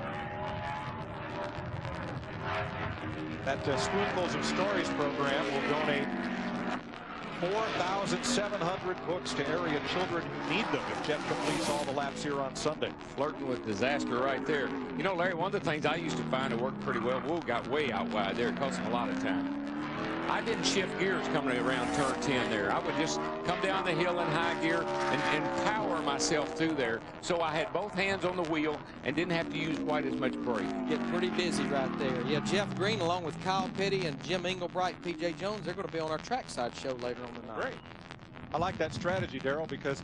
That Spoonfuls of Stories program will donate 4,700 books to area children who need them if Jeff completes all the laps here on Sunday. Flirting with disaster right there. You know, Larry, one of the things I used to find that worked pretty well, we got way out wide there. It cost him a lot of time. I didn't shift gears coming around turn 10 there. I would just come down the hill in high gear and power myself through there. So I had both hands on the wheel and didn't have to use quite as much brake. Getting pretty busy right there. Yeah, Jeff Green along with Kyle Petty and Jim Engelbright, P.J. Jones, they're going to be on our trackside show later on the night. Great. I like that strategy, Darrell, because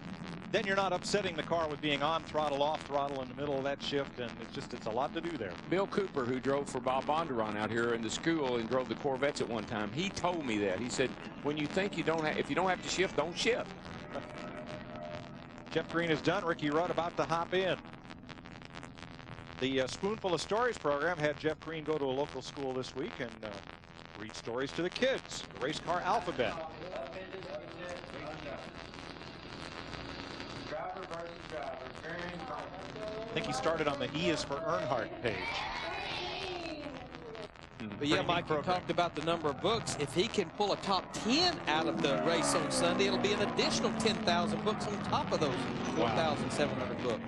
then you're not upsetting the car with being on throttle, off throttle in the middle of that shift, and it's a lot to do there. Bill Cooper, who drove for Bob Bondurant out here in the school and drove the Corvettes at one time, he told me that. He said, when you think you don't have, if you don't have to shift, don't shift. Jeff Green is done. Ricky Rudd about to hop in. The Spoonful of Stories program had Jeff Green go to a local school this week and read stories to the kids. The race car alphabet. I think he started on the E is for Earnhardt page. But yeah, Mike, you talked about the number of books. If he can pull a top 10 out of the race on Sunday, it'll be an additional 10,000 books on top of those 4,700 books.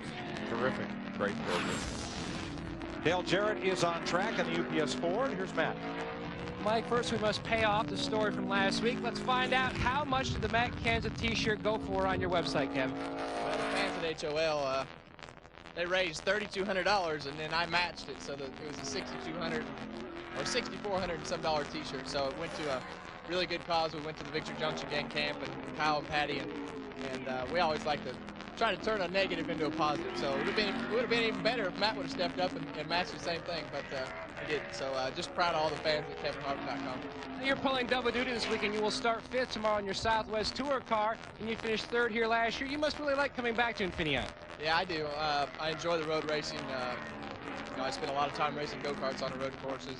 Terrific. Great program. Dale Jarrett is on track in the UPS Ford. Here's Matt. Mike, first we must pay off the story from last week. Let's find out how much did the Matt Kansas t-shirt go for on your website, Kevin? Well, the fans at HOL, they raised $3,200, and then I matched it, so that it was a $6,200 or $6,400 and some dollar t-shirt. So it went to a really good cause. We went to the Victor Junction Gang camp, and Kyle and Patty, and we always like to try to turn a negative into a positive. So it would have been even better if Matt would have stepped up and matched the same thing, but he didn't. So just proud of all the fans at KevinHarvick.com. You're pulling double duty this weekend. You will start 5th tomorrow in your Southwest Tour car, and you finished 3rd here last year. You must really like coming back to Infineon. Yeah, I do. I enjoy the road racing. You know, I spent a lot of time racing go-karts on the road courses,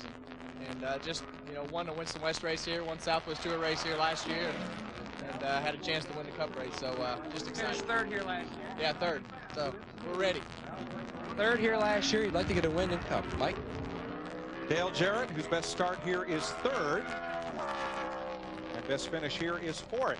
and just, you know, won the Winston West race here, won Southwest Tour race here last year, and had a chance to win the Cup race. So just excited. Finished 3rd here last year. Yeah, 3rd. So we're ready. 3rd here last year. You'd like to get a win in Cup, Mike? Dale Jarrett, whose best start here is 3rd, and best finish here is 4th.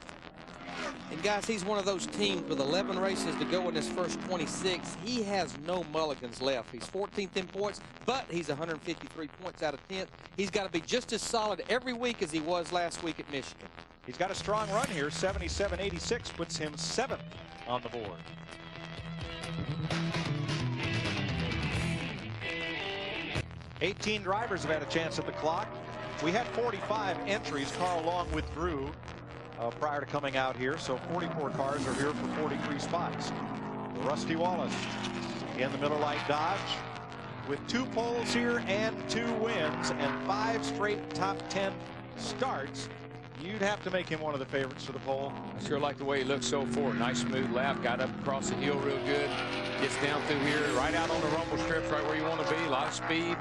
And guys, he's one of those teams with 11 races to go in his first 26. He has no mulligans left. He's 14th in points, but he's 153 points out of 10th. He's got to be just as solid every week as he was last week at Michigan. He's got a strong run here. 77.86 puts him 7th on the board. 18 drivers have had a chance at the clock. We had 45 entries. Carl Long withdrew prior to coming out here, so 44 cars are here for 43 spots. Rusty Wallace in the Miller Lite Dodge with 2 poles here and 2 wins and 5 straight top 10 starts. You'd have to make him one of the favorites for the pole. I sure like the way he looks so forward. Nice smooth lap, got up across the hill real good. Gets down through here, right out on the rumble strips, right where you want to be. A lot of speed.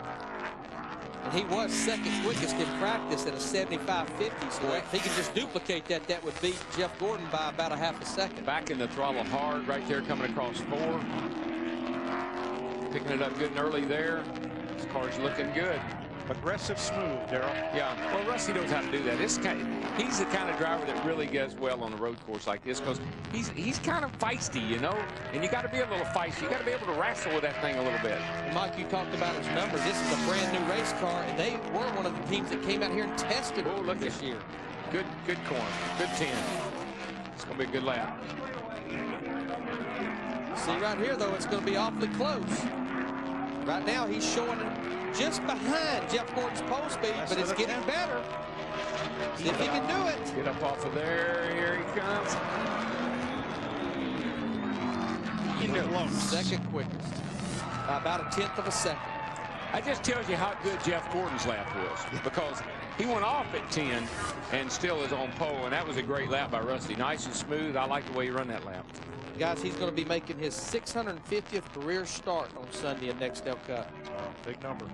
And he was second quickest in practice at a 75.50, so if he can just duplicate that, that would beat Jeff Gordon by about a half a second. Back in the throttle hard right there, coming across 4. Picking it up good and early there. This car's looking good. Aggressive smooth, Darrell. Yeah, well, Rusty knows how to do that. He's the kind of driver that really does well on a road course like this because he's kind of feisty, you know, and you got to be a little feisty. You got to be able to wrestle with that thing a little bit. And Mike, you talked about his numbers. This is a brand new race car, and they were one of the teams that came out here and tested it this year. Good corner, good 10. It's going to be a good lap. See right here, though, it's going to be awfully close. Right now, he's showing just behind Jeff Gordon's pole speed, but it's getting better. See if he can do it. Get up off of there. Here he comes. Second quickest. By about a 1/10 of a second. That just tells you how good Jeff Gordon's lap was because he went off at 10 and still is on pole, and that was a great lap by Rusty. Nice and smooth. I like the way he run that lap. Guys, he's going to be making his 650th career start on Sunday at Nextel Cup. Big number.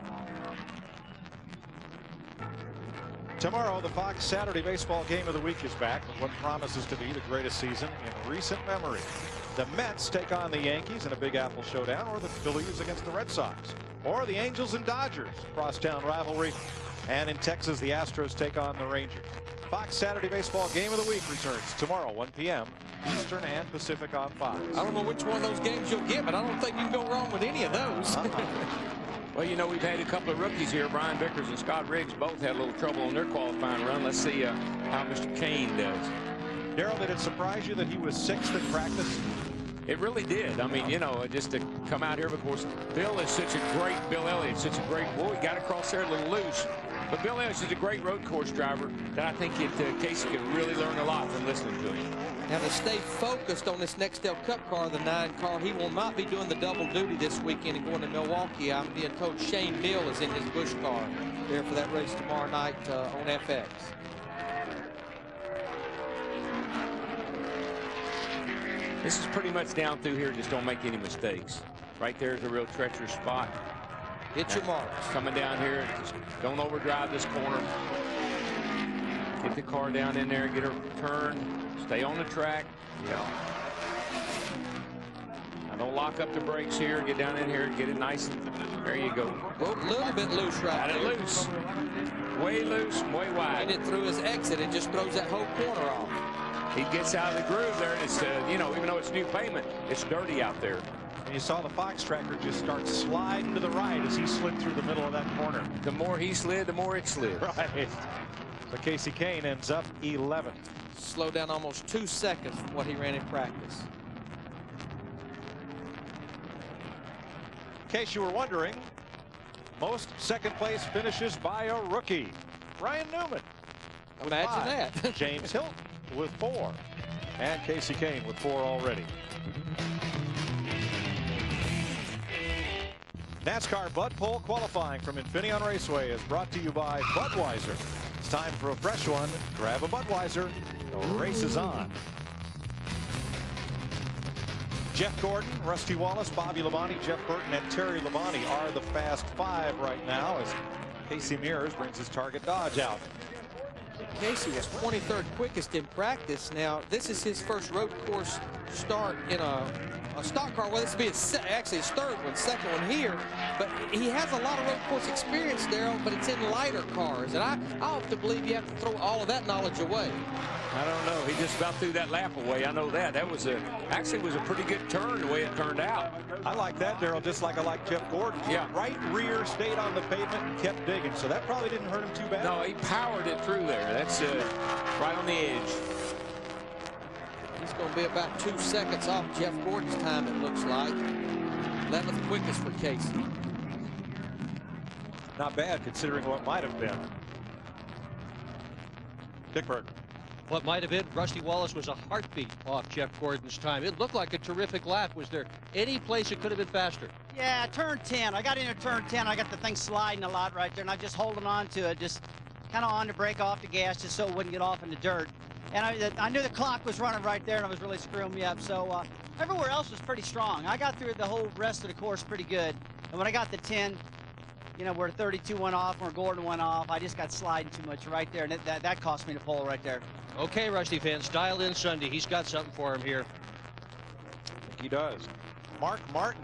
Tomorrow, the Fox Saturday Baseball Game of the Week is back with what promises to be the greatest season in recent memory. The Mets take on the Yankees in a Big Apple showdown, or the Phillies against the Red Sox, or the Angels and Dodgers crosstown rivalry, and in Texas, the Astros take on the Rangers. Fox Saturday Baseball Game of the Week returns tomorrow, 1 p.m. Eastern and Pacific on Fox. I don't know which one of those games you'll get, but I don't think you can go wrong with any of those. Well, you know, we've had a couple of rookies here. Brian Vickers and Scott Riggs both had a little trouble on their qualifying run. Let's see how Mr. Kane does. Darrell, did it surprise you that he was 6th in practice? It really did. I mean, you know, just to come out here, of course, Bill Elliott's such a great boy. He got across there a little loose. But Bill Elliott is a great road course driver that I think Casey could really learn a lot from listening to him. Now, to stay focused on this Nextel Cup car, the 9 car, he will not be doing the double duty this weekend and going to Milwaukee. I'm being told Shane Mill is in his Busch car there for that race tomorrow night on FX. This is pretty much down through here. Just don't make any mistakes. Right there is a real treacherous spot. Hit your marks. Coming down here, just don't overdrive this corner. Get the car down in there, get her turned, stay on the track. Yeah. Now don't lock up the brakes here. Get down in here, get it nice and there you go. Well, a little bit loose right there. Got it loose. Way loose, way wide. And it through his exit, it just throws that whole corner off. He gets out of the groove there, and it's, you know, even though it's new pavement, it's dirty out there. And you saw the Fox tracker just start sliding to the right as he slid through the middle of that corner. The more he slid, the more it slid. Right. So Casey Kane ends up 11th. Slowed down almost 2 seconds from what he ran in practice. In case you were wondering, most second place finishes by a rookie. Ryan Newman. Imagine that. James Hilton with 4. And Casey Kane with 4 already. NASCAR Bud Pole qualifying from Infineon Raceway is brought to you by Budweiser. It's time for a fresh one. Grab a Budweiser. The race is on. Jeff Gordon, Rusty Wallace, Bobby Labonte, Jeff Burton, and Terry Labonte are the fast 5 right now as Casey Mears brings his target Dodge out. Casey was 23rd quickest in practice. Now, this is his first road course start in a stock car. Well, this will be actually his 3rd one, 2nd one here. But he has a lot of road course experience, Darrell, but it's in lighter cars. And I often believe you have to throw all of that knowledge away. I don't know. He just about threw that lap away. I know that. That was actually was a pretty good turn the way it turned out. I like that, Darrell, just like I like Jeff Gordon. Yeah. Right rear stayed on the pavement and kept digging, so that probably didn't hurt him too bad. No, he powered it through there. That's right on the edge. He He's going to be about 2 seconds off Jeff Gordon's time, it looks like. 11th quickest for Casey. Not bad considering what might have been. Dick Burton. What might have been, Rusty Wallace was a heartbeat off Jeff Gordon's time. It looked like a terrific lap. Was there any place it could have been faster? Yeah, turn 10. I got into turn 10. I got the thing sliding a lot right there, and I just holding on to it, just kind of on to break off the gas just so it wouldn't get off in the dirt. And I knew the clock was running right there, and it was really screwing me up. So everywhere else was pretty strong. I got through the whole rest of the course pretty good. And when I got to 10, you know, where 32 went off, where Gordon went off, I just got sliding too much right there, and that cost me the pole right there. Okay, Rusty fans, dial in Sunday. He's got something for him here. I think he does. Mark Martin,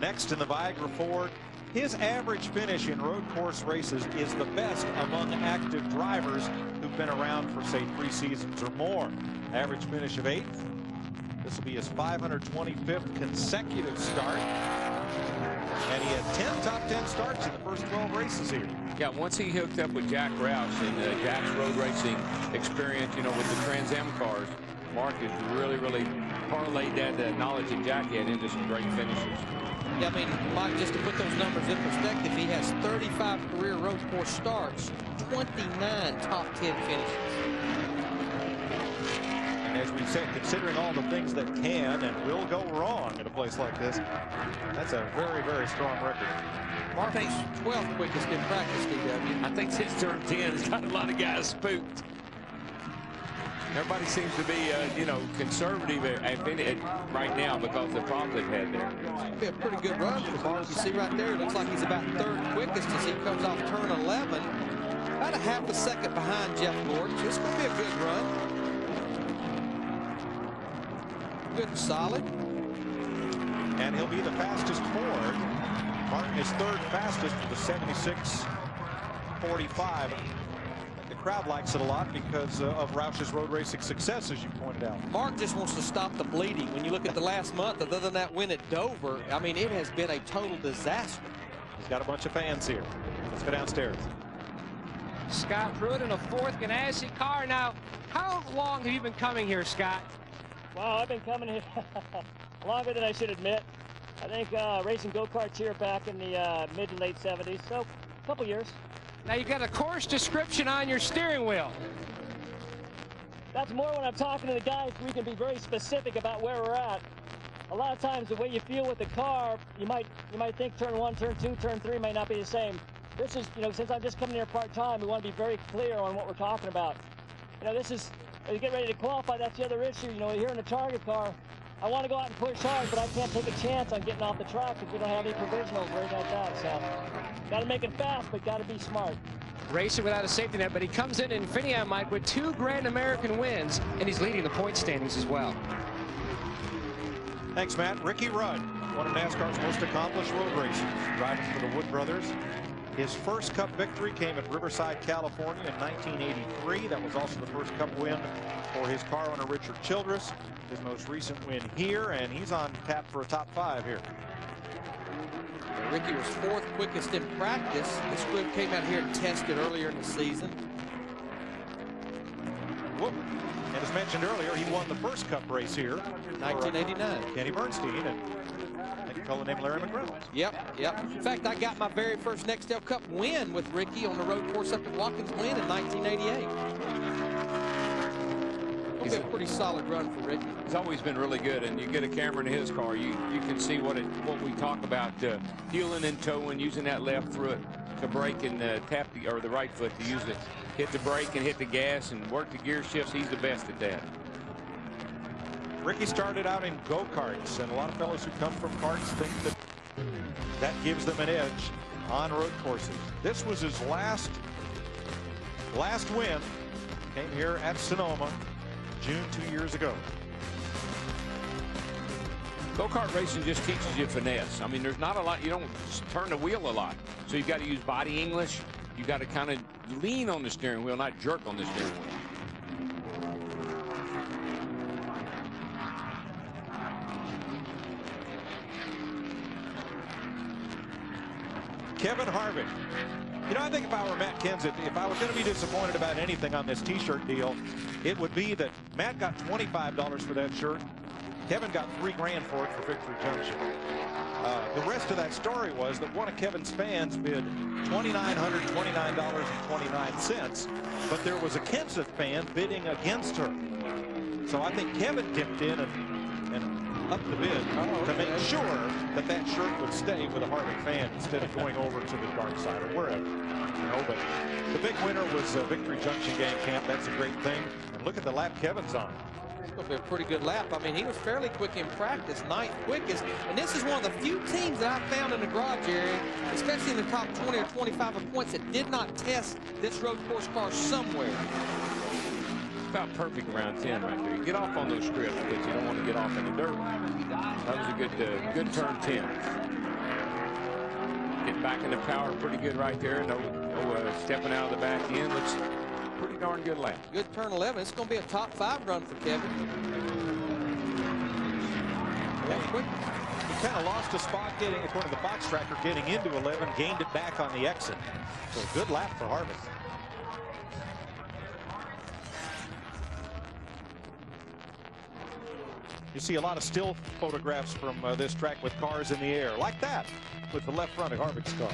next in the Viagra Ford. His average finish in road course races is the best among active drivers who've been around for, say, 3 seasons or more. Average finish of 8th. This will be his 525th consecutive start. And he had 10 top 10 starts in the first 12 races here. Yeah, once he hooked up with Jack Roush and Jack's road racing experience, you know, with the Trans Am cars, Mark has really parlayed that knowledge that Jack had into some great finishes. Yeah, I mean, Mike, just to put those numbers in perspective, he has 35 career road course starts, 29 top 10 finishes. And as we said, considering all the things that can and will go wrong in a place like this, that's a very strong record. Mark is 12th quickest in practice, DW. I think since turn 10 has got a lot of guys spooked. Everybody seems to be, you know, conservative right now because of the problems they've had there. It'll be a pretty good run for Mark. You see right there, it looks like he's about 3rd quickest as he comes off turn 11. About a half a second behind Jeff Gordon. So it's going to be a good run. Good and solid. And he'll be the fastest Ford. Martin is 3rd fastest with a 76.45. The crowd likes it a lot because of Roush's road racing success, as you pointed out. Mark just wants to stop the bleeding. When you look at the last month, other than that win at Dover, I mean, it has been a total disaster. He's got a bunch of fans here. Let's go downstairs. Scott Pruitt in a 4th Ganassi car. Now, how long have you been coming here, Scott? Wow, I've been coming here longer than I should admit. I think racing go-karts here back in the mid to late 70s, so a couple years. Now you got a course description on your steering wheel. That's more when I'm talking to the guys. We can be very specific about where we're at. A lot of times the way you feel with the car, you might think turn 1, turn 2, turn 3 may not be the same. This is, you know, since I'm just coming here part-time, we want to be very clear on what we're talking about. You know, this is, as you get ready to qualify, that's the other issue. You know, here in the target car, I want to go out and push hard, but I can't take a chance on getting off the track if we don't have any provisionals or anything like that. So, got to make it fast, but got to be smart. Racing without a safety net, but he comes in Infineon, Mike, with 2 Grand American wins, and he's leading the point standings as well. Thanks, Matt. Ricky Rudd, one of NASCAR's most accomplished road racers, driving for the Wood Brothers. His first Cup victory came at Riverside, California in 1983. That was also the first Cup win for his car owner, Richard Childress. His most recent win here, and he's on tap for a top 5 here. Ricky was 4th quickest in practice. This group came out here and tested earlier in the season. Whoop. And as mentioned earlier, he won the first Cup race here. 1989. Kenny Bernstein and a fellow named Larry McReynolds. Yep. In fact, I got my very first Nextel Cup win with Ricky on the road course up at Watkins Glen in 1988. It's a pretty solid run for Ricky. He's always been really good, and you get a camera in his car, you can see what we talk about, heeling and towing, using that left foot to brake and tap the right foot to use it, hit the brake and hit the gas and work the gear shifts. He's the best at that. Ricky started out in go-karts, and a lot of fellows who come from karts think that gives them an edge on road courses. This was his last win. Came here at Sonoma June 2 years ago. Go-kart racing just teaches you finesse. I mean, there's not a lot. You don't turn the wheel a lot. So you've got to use body English. You got to kind of lean on the steering wheel, not jerk on the steering wheel. Kevin Harvick You know, I think if I were Matt Kenseth, if I was going to be disappointed about anything on this T-shirt deal, it would be that Matt got $25 for that shirt. Kevin got $3 grand for it for Victory Junction. The rest of that story was that one of Kevin's fans bid $2,929.29, but there was a Kenseth fan bidding against her. So I think Kevin dipped in and upped the bid to make sure that that shirt would stay with a Harvick fan instead of going over to the dark side or wherever. You know, but the big winner was Victory Junction Gang Camp. That's a great thing. And look at the lap Kevin's on. It's going to be a pretty good lap. I mean, he was fairly quick in practice, 9th quickest. And this is one of the few teams that I found in the garage area, especially in the top 20 or 25 of points, that did not test this road course car somewhere. About perfect around 10 right there. You get off on those strips, but you don't want to get off in the dirt. That was a good turn 10. Getting back in the power pretty good right there. No stepping out of the back end. Looks pretty darn good lap. Good turn 11. It's going to be a top 5 run for Kevin. He kind of lost a spot getting, according to the box tracker, getting into 11, gained it back on the exit. So good lap for Harvick. You see a lot of still photographs from this track with cars in the air, like that, with the left front of Harvick's car.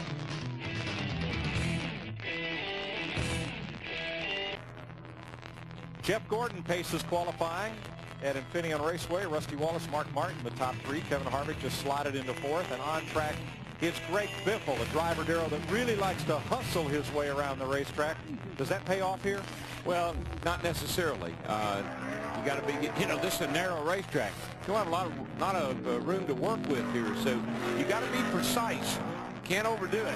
Jeff Gordon paces qualifying at Infineon Raceway. Rusty Wallace, Mark Martin, the top 3. Kevin Harvick just slotted into 4th. And on track is Greg Biffle, a driver, Darrell, that really likes to hustle his way around the racetrack. Does that pay off here? Well, not necessarily. You got to be, you know, this is a narrow racetrack. You don't have a lot of room to work with here, so you got to be precise. Can't overdo it.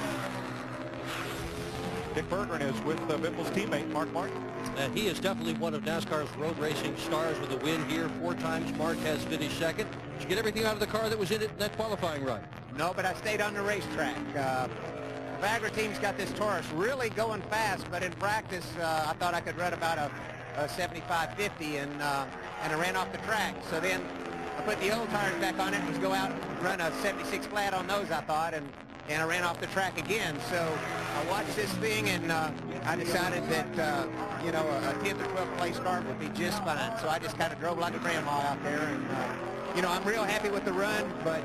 Dick Berggren is with Biffle's teammate, Mark Martin. He is definitely one of NASCAR's road racing stars with a win here 4 times. Mark has finished 2nd. Did you get everything out of the car that was in it in that qualifying run? No, but I stayed on the racetrack. The Viagra team's got this Taurus really going fast, but in practice, I thought I could run about a 75-50, and I ran off the track. So then I put the old tires back on it, was go out and run a 76 flat on those, I thought, and I ran off the track again. So I watched this thing, and I decided that, you know, a 10th or 12th place start would be just fine. So I just kind of drove like a grandma out there, and, you know, I'm real happy with the run, but,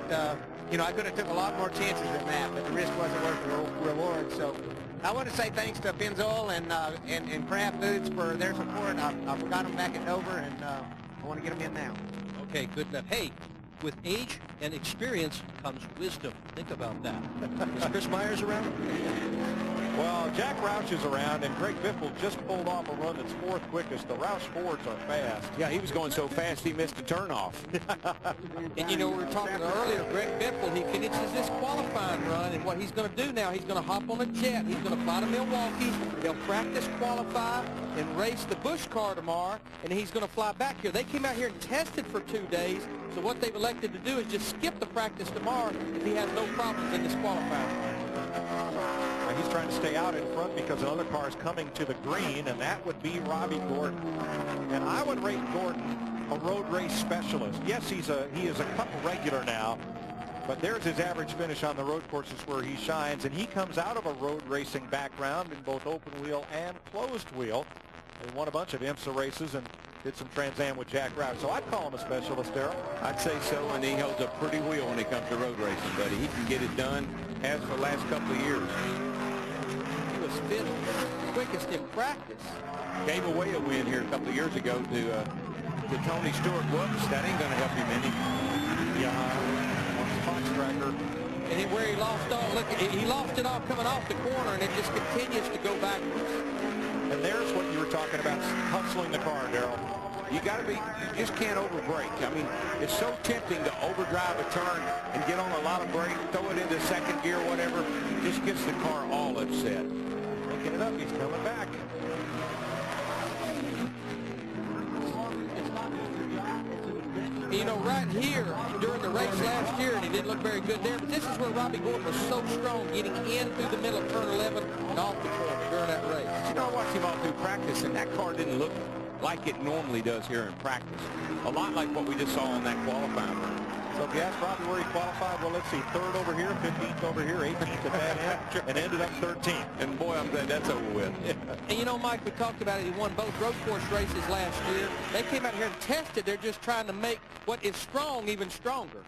you know, I could have took a lot more chances than that, but the risk wasn't worth the reward. So I want to say thanks to Pennzoil and Craft Foods for their support. I forgot them back at Dover, and I want to get them in now. Okay, good enough. Hey, with age and experience comes wisdom. Think about that. Is Chris Myers around? Well, Jack Roush is around, and Greg Biffle just pulled off a run that's 4th quickest. The Roush Fords are fast. Yeah, he was going so fast he missed a turnoff. And you know, we were talking earlier, Greg Biffle, he finishes this qualifying run, and what he's going to do now, he's going to hop on a jet. He's going to fly to Milwaukee. They'll practice, qualify, and race the Busch car tomorrow, and he's going to fly back here. They came out here and tested for 2 days, so what they've elected to do is just skip the practice tomorrow if he has no problems in this qualifying. He's trying to stay out in front because another car is coming to the green, and that would be Robbie Gordon. And I would rate Gordon a road race specialist. Yes, he is a Cup regular now, but there's his average finish on the road courses where he shines, and he comes out of a road racing background in both open wheel and closed wheel. He won a bunch of IMSA races and did some Trans Am with Jack Roush, so I'd call him a specialist, Darrell. I'd say so, and he holds a pretty wheel when it comes to road racing, buddy. He can get it done, has for the last couple of years. He was 5th quickest in practice. Gave away a win here a couple of years ago to Tony Stewart. Whoops, that ain't going to help him any. Yeah, on the box tracker. And where he lost all, look, he lost it all coming off the corner, and it just continues to go backwards. And there's what you were talking about, hustling the car, Darrell. You just can't overbrake. I mean, it's so tempting to overdrive a turn and get on a lot of brake, throw it into 2nd gear, whatever. It just gets the car all upset. Picking it up, he's coming back. You know, right here during the race last year, and he didn't look very good there, but this is where Robbie Gordon was so strong, getting in through the middle of turn 11 and off the corner during that race. You know, I watched him all through practice, and that car didn't look like it normally does here in practice. A lot like what we just saw on that qualifying run. So if you ask Robbie where he qualified, well, let's see, 3rd over here, 15th over here, 18th at that end, and ended up 13th. And boy, I'm glad that's over with. And you know, Mike, we talked about it. He won both road course races last year. They came out here and tested. They're just trying to make what is strong even stronger.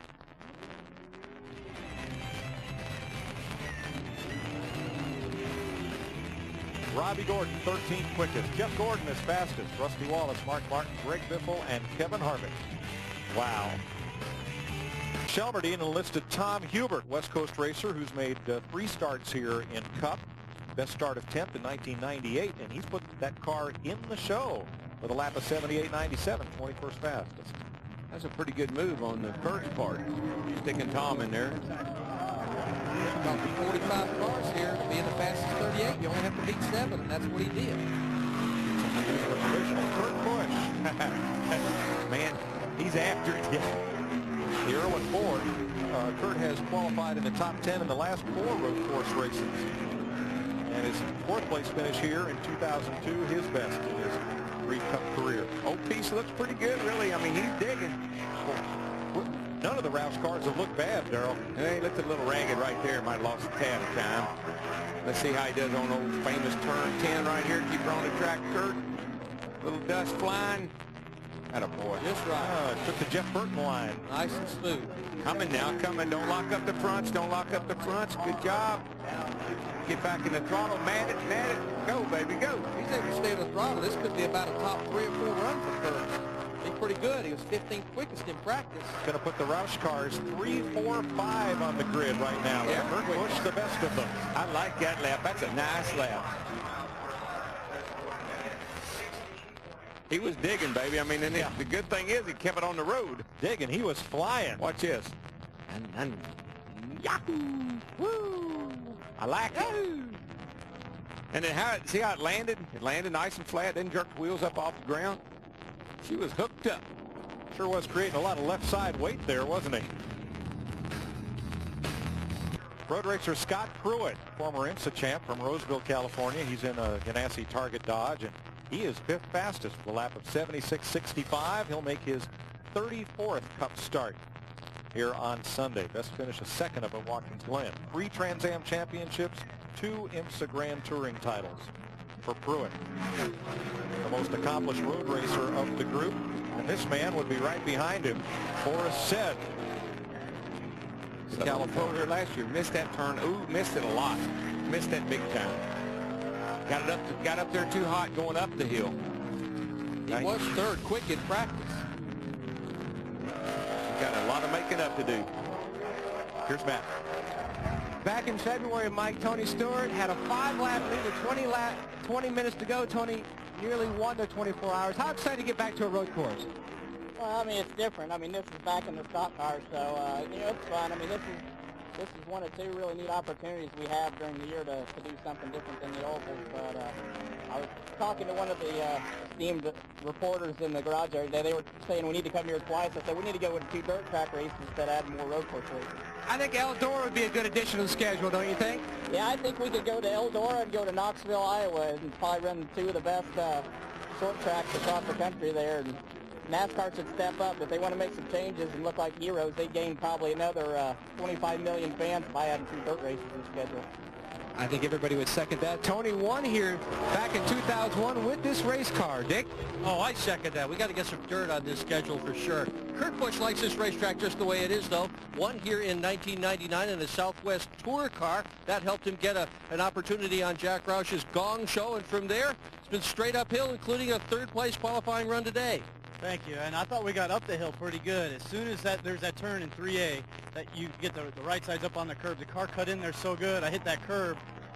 Robbie Gordon, 13th quickest. Jeff Gordon is fastest. Rusty Wallace, Mark Martin, Greg Biffle, and Kevin Harvick. Wow. Shelmerdine enlisted Tom Hubert, West Coast racer, who's made 3 starts here in Cup. Best start of 10th in 1998, and he's put that car in the show with a lap of 78.97, 21st fastest. That's a pretty good move on the Kurt's part, sticking Tom in there. About 45 cars here, being the fastest 38, you only have to beat 7, and that's what he did. Kurt Busch. Man, he's after it. The Irwin Ford. Kurt has qualified in the top 10 in the last 4 road course races. And his 4th place finish here in 2002, his best in his 3 Cup career. Old piece looks pretty good, really. I mean, he's digging. None of the Roush cars have looked bad, Darrell. He looked a little ragged right there. Might have lost a tad of time. Let's see how he does on old famous turn 10 right here. Keep her on the track, Kurt. Little dust flying. Attaboy. Just right. Took the Jeff Burton line. Nice and smooth. Coming now, coming. Don't lock up the fronts. Don't lock up the fronts. Good job. Get back in the throttle. Man it. Go, baby, go. He's able to stay on the throttle. This could be about a top 3 or 4 run for Kurt. He's pretty good. He was 15th quickest in practice. Going to put the Roush cars 3, 4, 5 on the grid right now. Yeah, Kurt Busch the best of them. I like that lap. That's a nice lap. He was digging, baby. I mean, and the good thing is he kept it on the road. Digging. He was flying. Watch this. Yahoo! Woo! I like it. And then see how it landed? It landed nice and flat, then jerked the wheels up off the ground. She was hooked up. Sure was creating a lot of left side weight there, wasn't he? Road racer Scott Pruitt, former IMSA champ from Roseville, California. He's in a Ganassi Target Dodge, and he is 5th fastest with a lap of 76.65. He'll make his 34th Cup start here on Sunday. Best finish a 2nd up at Watkins Glen. 3 Trans Am championships, 2 IMSA Grand Touring titles for Pruitt. The most accomplished road racer of the group. And this man would be right behind him, Boris Said. The California last year missed that turn. Ooh, missed it a lot. Missed that big time. Got up there too hot going up the hill. He was 3rd quick in practice. Got a lot of making up to do. Here's Matt. Back in February, Mike, Tony Stewart had a 5-lap lead with 20 minutes to go. Tony nearly won the 24 hours. How excited to get back to a road course? Well, I mean, it's different. I mean, this is back in the stock car, so, you know, it's fun. I mean, this is one of 2 really neat opportunities we have during the year to do something different than the ovals. But I was talking to one of the esteemed reporters in the garage the other day. They were saying we need to come here twice. I said we need to go with 2 dirt track races instead of adding more road course races. I think Eldora would be a good addition to the schedule, don't you think? Yeah, I think we could go to Eldora and go to Knoxville, Iowa, and probably run 2 of the best short tracks across the country there. And NASCAR should step up. If they want to make some changes and look like heroes, they gain probably another 25 million fans by adding 2 dirt races in the schedule. I think everybody would second that. Tony won here back in 2001 with this race car. Dick? Oh, I second that. We got to get some dirt on this schedule for sure. Kurt Busch likes this racetrack just the way it is, though. Won here in 1999 in a Southwest Tour car. That helped him get an opportunity on Jack Roush's Gong Show, and from there, it's been straight uphill, including a 3rd-place qualifying run today. Thank you, and I thought we got up the hill pretty good. As soon as there's that turn in 3A, that you get the right sides up on the curb. The car cut in there so good, I hit that curb,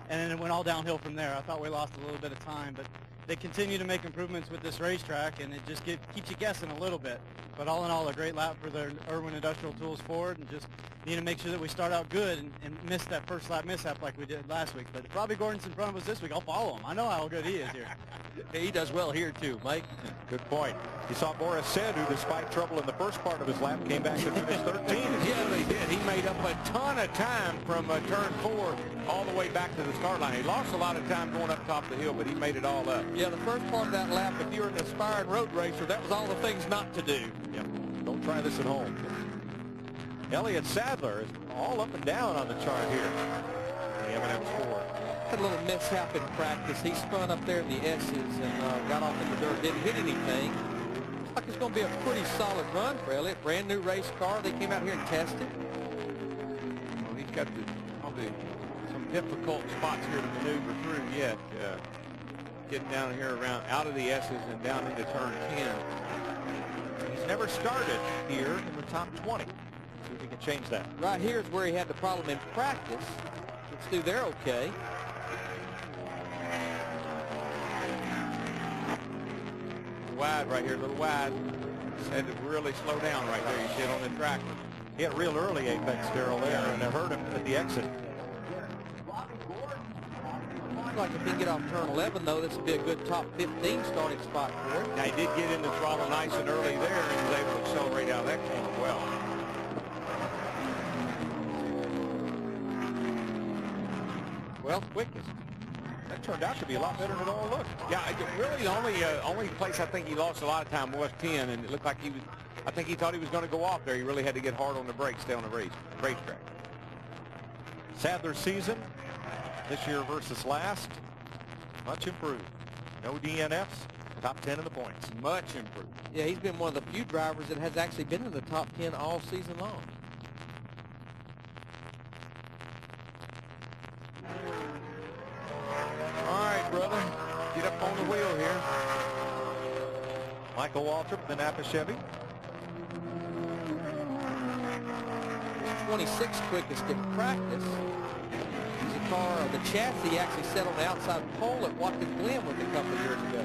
and then it went all downhill from there. I thought we lost a little bit of time, but they continue to make improvements with this racetrack, and it just keeps you guessing a little bit. But all in all, a great lap for the Irwin Industrial Tools Ford, and just need to make sure that we start out good and miss that first lap mishap like we did last week. But if Robbie Gordon's in front of us this week, I'll follow him. I know how good he is here. He does well here, too, Mike. Good point. You saw Boris Said, who, despite trouble in the first part of his lap, came back to finish 13. Yeah, they did. He made up a ton of time from turn 4 all the way back to the start line. He lost a lot of time going up top of the hill, but he made it all up. Yeah, the first part of that lap, if you're an aspiring road racer, that was all the things not to do. Yep. Don't try this at home. Elliott Sadler is all up and down on the chart here. The M&M score. Had a little mishap in practice. He spun up there in the S's and got off in the dirt. Didn't hit anything. Looks like it's going to be a pretty solid run for Elliott. Brand new race car. They came out here and tested. Well, he's got probably some difficult spots here to maneuver through yet. Getting down here around out of the S's and down into turn 10. He's never started here in the top 20. See if we can change that. Right here is where he had the problem in practice. Let's do there okay. Wide right here, a little wide. Just had to really slow down right there. You see it on the track. He had a real early apex, Darrell, there, and it hurt him at the exit. Looks like if he can get off turn 11, though, this would be a good top 15 starting spot for him. Now, he did get in the throttle nice and early there and was able to accelerate out of that corner well. Well, quickest. That turned out to be a lot better than it all looked. Yeah, really the only place I think he lost a lot of time was 10, and it looked like I think he thought he was going to go off there. He really had to get hard on the brakes, stay on the racetrack. Sadler's season this year versus last, much improved. No DNFs, top 10 in the points. Much improved. Yeah, he's been one of the few drivers that has actually been in the top 10 all season long. All right, brother. Get up on the wheel here. Michael Waltrip, the Napa Chevy. 26th quickest in practice. The car, the chassis actually set on the outside pole at Watkins Glen with a couple of years ago.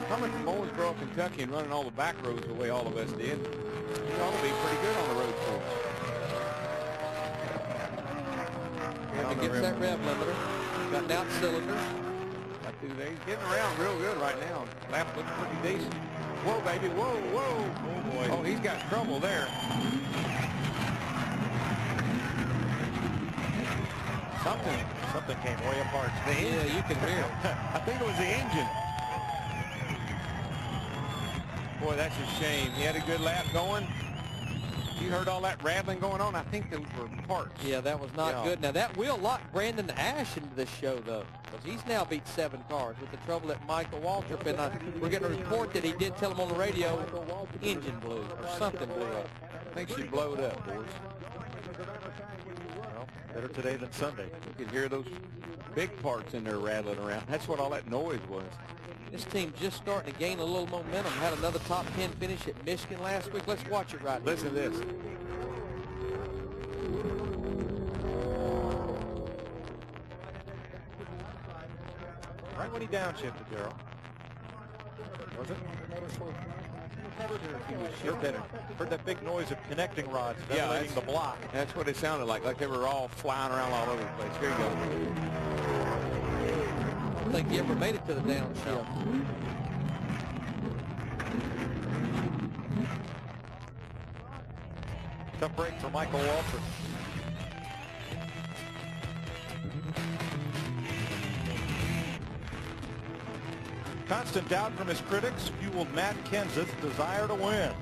Coming from Owensboro, Kentucky, and running all the back roads the way all of us did, you ought to be pretty good on the road course. Against that rev limiter. Got out cylinders. Like through there. He's getting around real good right now. Lap looks pretty decent. Whoa, baby. Whoa, whoa. Oh, boy. Oh, he's got trouble there. Something came way apart. Yeah, you can hear it. I think it was the engine. Boy, that's a shame. He had a good lap going. You heard all that rattling going on? I think those were parts. Yeah, that was not good. Now, that will lock Brandon Ash into this show, though, because he's now beat 7 cars with the trouble at Michael Waltrip. And we're getting a report that he did tell him on the radio engine blew or something blew up. I think she blowed up, boys. Well, better today than Sunday. You could hear those big parts in there rattling around. That's what all that noise was. This team just starting to gain a little momentum. Had another top 10 finish at Michigan last week. Let's watch it right now. Listen to this. Right when he downshifted, Darrell. Was it? Heard that big noise of connecting rods ventilating the block. That's what it sounded like they were all flying around all over the place. Here you go. I don't think he ever made it to the downshift. Tough break for Michael Waltrip. Constant doubt from his critics fueled Matt Kenseth's desire to win.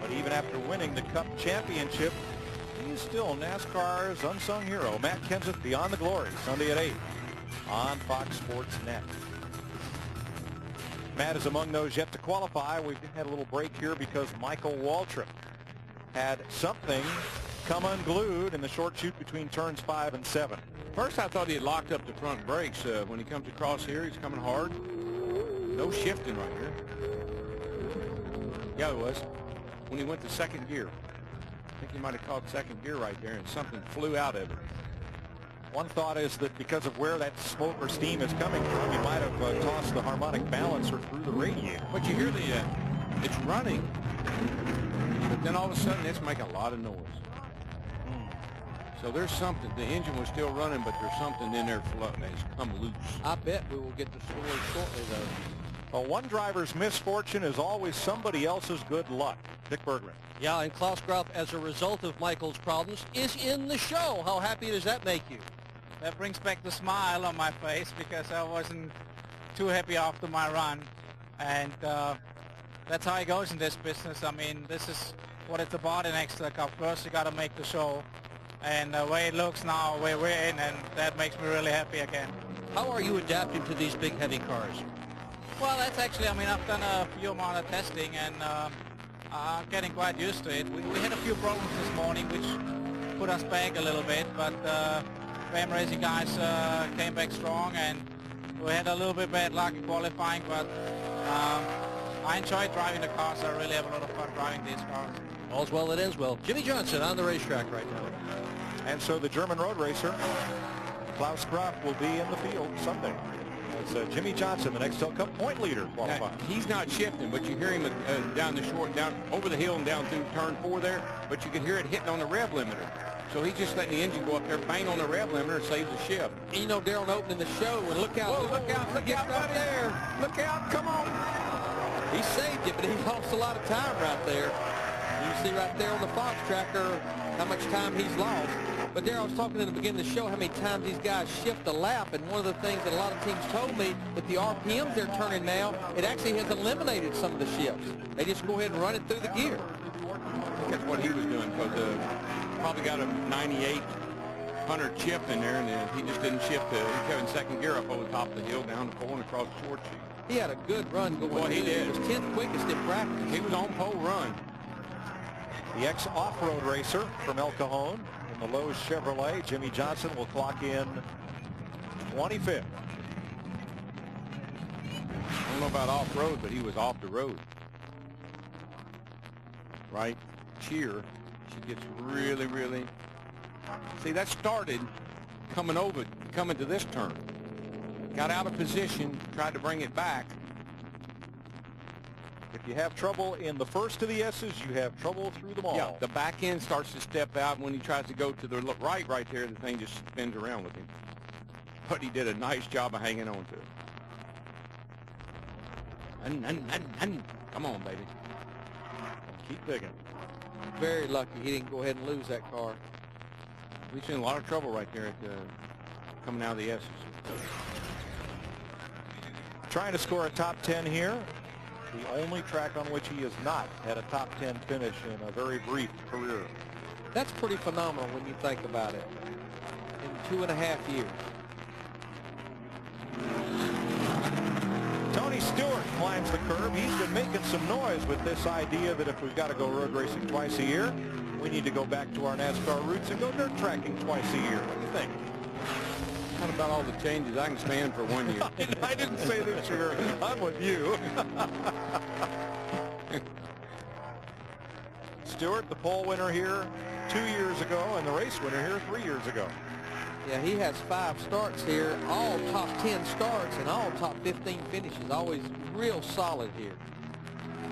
But even after winning the Cup Championship, he's still NASCAR's unsung hero. Matt Kenseth Beyond the Glory, Sunday at 8 on Fox Sports Net. Matt is among those yet to qualify. We've had a little break here because Michael Waltrip had something come unglued in the short chute between turns 5 and 7. First, I thought he had locked up the front brakes. When he comes across here, he's coming hard. No shifting right here. Yeah, it was. When he went to second gear. I think he might have caught second gear right there, and something flew out of it. One thought is that because of where that smoke or steam is coming from, you might have tossed the harmonic balancer through the radiator. But you hear it's running, but then all of a sudden it's making a lot of noise. So there's something. The engine was still running, but there's something in there floating that's come loose. I bet we will get the story shortly, though. Well, one driver's misfortune is always somebody else's good luck. Dick Bergman. Yeah, and Klaus Graf, as a result of Michael's problems, is in the show. How happy does that make you? That brings back the smile on my face because I wasn't too happy after my run. And that's how it goes in this business. I mean, this is what it's about in Extra Cup. First, you got to make the show. And the way it looks now, where we're in, and that makes me really happy again. How are you adapting to these big, heavy cars? Well, that's actually, I mean, I've done a few amount of testing, and I'm getting quite used to it. We had a few problems this morning, which put us back a little bit, but BAM Racing guys came back strong, and we had a little bit bad luck in qualifying, but I enjoy driving the cars. I really have a lot of fun driving these cars. All's well that ends well. Jimmy Johnson on the racetrack right now. And so the German road racer, Klaus Graf, will be in the field Sunday. It's Jimmy Johnson, the Nextel Cup point leader, qualifying. He's not shifting, but you hear him down the short, down over the hill and down through turn 4 there, but you can hear it hitting on the rev limiter. So he's just letting the engine go up there, bang on the rev limiter, and saves the shift. You know, Darrell, opening the show, and look out, whoa, look out right there. Look out, come on. He saved it, but he lost a lot of time right there. You see right there on the Fox tracker how much time he's lost. But Darrell, I was talking in the beginning of the show how many times these guys shift the lap, and one of the things that a lot of teams told me, with the RPMs they're turning now, it actually has eliminated some of the shifts. They just go ahead and run it through the gear. That's what he was doing, because probably got a 9800 chip in there, and he just didn't shift. He's having second gear up over the top of the hill, down the pole, and across the short sheet. He had a good run going. Boy, he did. He was 10th quickest in practice. He was on pole run. The ex-off-road racer from El Cajon in the Lowe's Chevrolet, Jimmy Johnson, will clock in 25th. I don't know about off-road, but he was off the road. Right here, she gets really, really... See, that started coming to this turn. Got out of position, tried to bring it back. If you have trouble in the first of the S's, you have trouble through them all. Yeah, the back end starts to step out. When he tries to go to the right there, the thing just spins around with him. But he did a nice job of hanging on to it. Come on, baby. Keep digging. Very lucky he didn't go ahead and lose that car. He's in a lot of trouble right there coming out of the S's. Trying to score a top 10 here. The only track on which he has not had a top 10 finish in a very brief career. That's pretty phenomenal when you think about it. In 2.5 years. Tony Stewart climbs the curb. He's been making some noise with this idea that if we've got to go road racing twice a year, we need to go back to our NASCAR roots and go dirt tracking twice a year. What do you think? What about all the changes I can stand for 1 year? I didn't say this year. I'm with you. Stewart, the pole winner here 2 years ago, and the race winner here 3 years ago. Yeah, he has 5 starts here, all top 10 starts and all top 15 finishes. Always real solid here.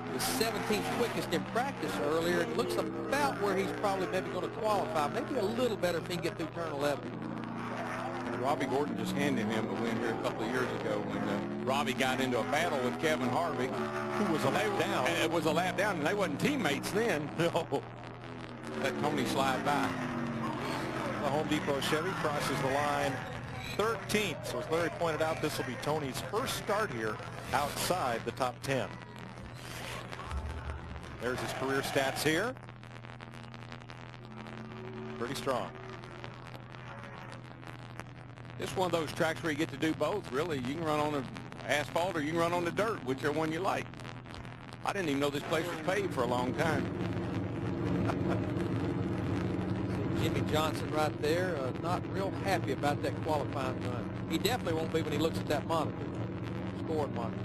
He was 17th quickest in practice earlier. It looks about where he's probably maybe going to qualify. Maybe a little better if he can get through turn 11. Robbie Gordon just handed him a win here a couple of years ago when Robbie got into a battle with Kevin Harvick, who was a lap down. And it was a lap down, and they wasn't teammates then. No. Let Tony slide by. The Home Depot Chevy crosses the line 13th. So as Larry pointed out, this will be Tony's first start here outside the top 10. There's his career stats here. Pretty strong. It's one of those tracks where you get to do both, really. You can run on the asphalt or you can run on the dirt, whichever one you like. I didn't even know this place was paved for a long time. Jimmy Johnson right there, not real happy about that qualifying run. He definitely won't be when he looks at that monitor, scoring monitor.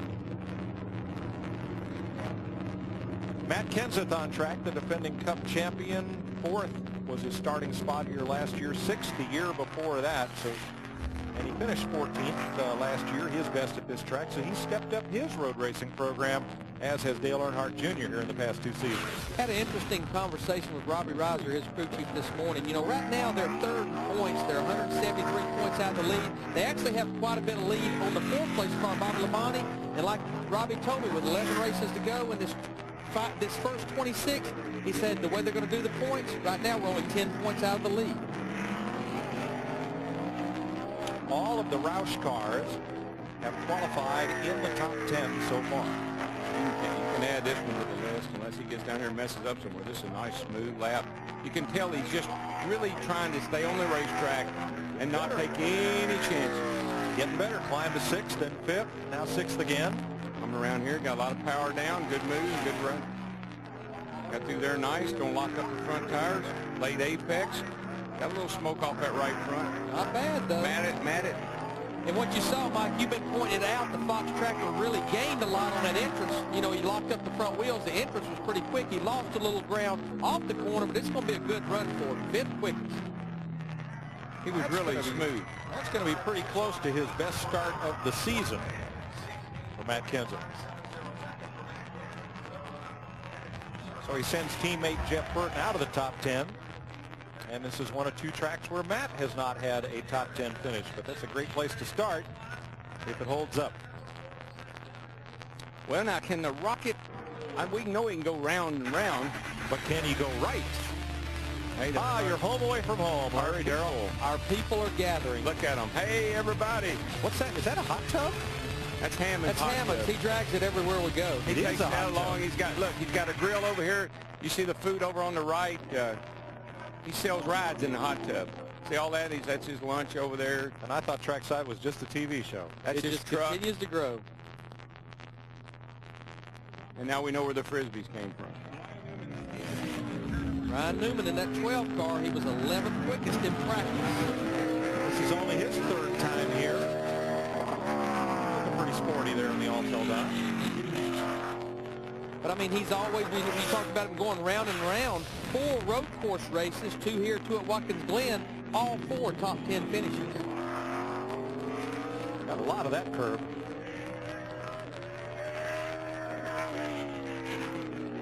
Matt Kenseth on track, the defending Cup champion. 4th was his starting spot here last year, 6th the year before that. So, and he finished 14th last year, his best at this track. So he stepped up his road racing program, as has Dale Earnhardt Jr. here in the past 2 seasons. Had an interesting conversation with Robbie Reiser, his crew chief, this morning. You know, right now they're 3rd in points. They're 173 points out of the lead. They actually have quite a bit of lead on the 4th place car, Bobby Labonte. And like Robbie told me, with 11 races to go in this first 26, he said the way they're going to do the points, right now we're only 10 points out of the lead. All of the Roush cars have qualified in the top 10 so far. You can can add this one to the list unless he gets down here and messes up somewhere. This is a nice smooth lap. You can tell he's just really trying to stay on the racetrack and not take any chances. Getting better. Climbed to 6th and 5th. Now 6th again. Coming around here, got a lot of power down. Good move, good run. Got through there nice. Don't lock up the front tires. Late apex. Got a little smoke off that right front. Not bad, though. Mat it. And what you saw, Mike, you've been pointing out, the Fox tractor really gained a lot on that entrance. You know, he locked up the front wheels. The entrance was pretty quick. He lost a little ground off the corner, but it's going to be a good run for him. 5th quickest. He was really smooth. That's going to be pretty close to his best start of the season for Matt Kenseth. So he sends teammate Jeff Burton out of the top 10. And this is one of 2 tracks where Matt has not had a top 10 finish. But that's a great place to start if it holds up. Well, now, can the Rocket, we know he can go round and round, but can he go right? Hey, you're home away from home, Larry Darrell. Our people are gathering. Look at them. Hey, everybody. What's that? Is that a hot tub? That's Hammond's. That's Hammond's. He drags it everywhere we go. He takes it out along. He's got a grill over here. You see the food over on the right. He sells rides in the hot tub. See all that? That's his lunch over there. And I thought Trackside was just a TV show. That's it his just truck. Continues to grow. And now we know where the Frisbees came from. Ryan Newman in that 12 car, he was 11th quickest in practice. This is only his 3rd time here. Looking pretty sporty there in the all-tail dot. But I mean, he's always, we talked about him going round and round. 4 road course races, 2 here, 2 at Watkins Glen, all 4 top 10 finishes. Got a lot of that curve.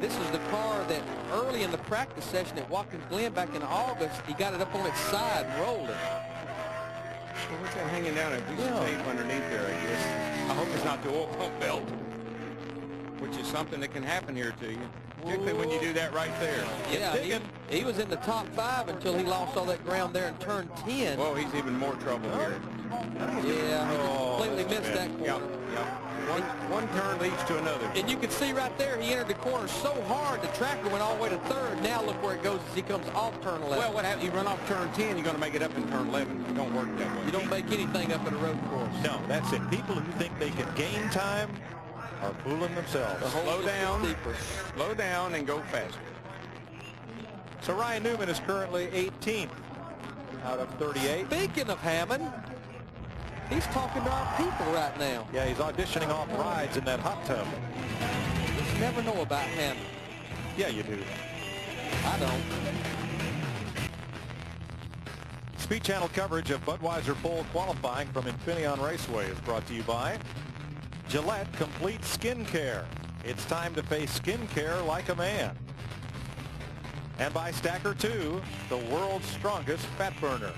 This is the car that early in the practice session at Watkins Glen back in August, he got it up on its side and rolled it. Well, what's that hanging down? A piece of tape underneath there, I guess. I hope it's not the oil pump belt, which is something that can happen here to you, particularly when you do that right there. Yeah, he was in the top 5 until he lost all that ground there in turn 10. Well, he's even more trouble here. Yeah, he completely missed that corner. Yeah. One turn leads to another. And you can see right there, he entered the corner so hard, the tractor went all the way to 3rd. Now look where it goes as he comes off turn 11. Well, what happens? You run off turn 10, you're going to make it up in turn 11. It don't work that way. You don't make anything up in a road course. No, that's it. People who think they can gain time are fooling themselves. Slow down and go faster. So Ryan Newman is currently 18th out of 38. Speaking of Hammond, he's talking to our people right now. Yeah, he's auditioning off rides in that hot tub. You never know about Hammond. Yeah, you do. I don't. Speed Channel coverage of Budweiser pole qualifying from Infineon Raceway is brought to you by Gillette Complete Skin Care. It's time to face skin care like a man. And by Stacker 2, the world's strongest fat burner.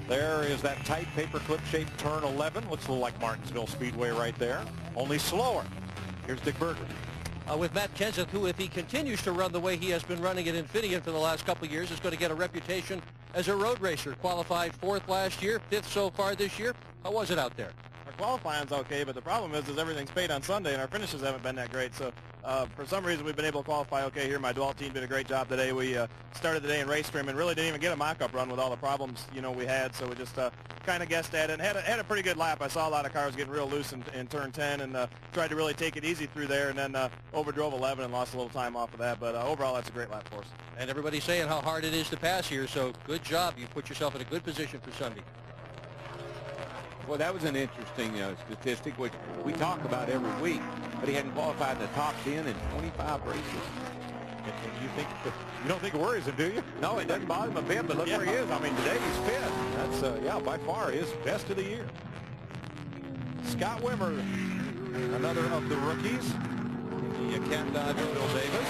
There is that tight paperclip shaped turn 11. Looks a little like Martinsville Speedway right there, only slower. Here's Dick Berger. With Matt Kenseth, who, if he continues to run the way he has been running at Infineon for the last couple of years, is going to get a reputation as a road racer. Qualified 4th last year, 5th so far this year. How was it out there? Our qualifying's okay, but the problem is everything's paid on Sunday, and our finishes haven't been that great. So for some reason, we've been able to qualify okay here. My Dwell team did a great job today. We started the day in race trim and really didn't even get a mock-up run with all the problems, we had. So we just kind of guessed at it and had a pretty good lap. I saw a lot of cars getting real loose in turn 10 and tried to really take it easy through there, and then overdrove 11 and lost a little time off of that. But overall, that's a great lap for us. And everybody's saying how hard it is to pass here, so good job. You put yourself in a good position for Sunday. Well, that was an interesting statistic, which we talk about every week, but he hadn't qualified in the top 10 in 25 races. And you don't think it worries him, do you? No, it doesn't bother him a bit, but look where he is. I mean, today he's 5th. That's, by far his best of the year. Scott Wimmer, another of the rookies. The Cat Dodger, Bill Davis.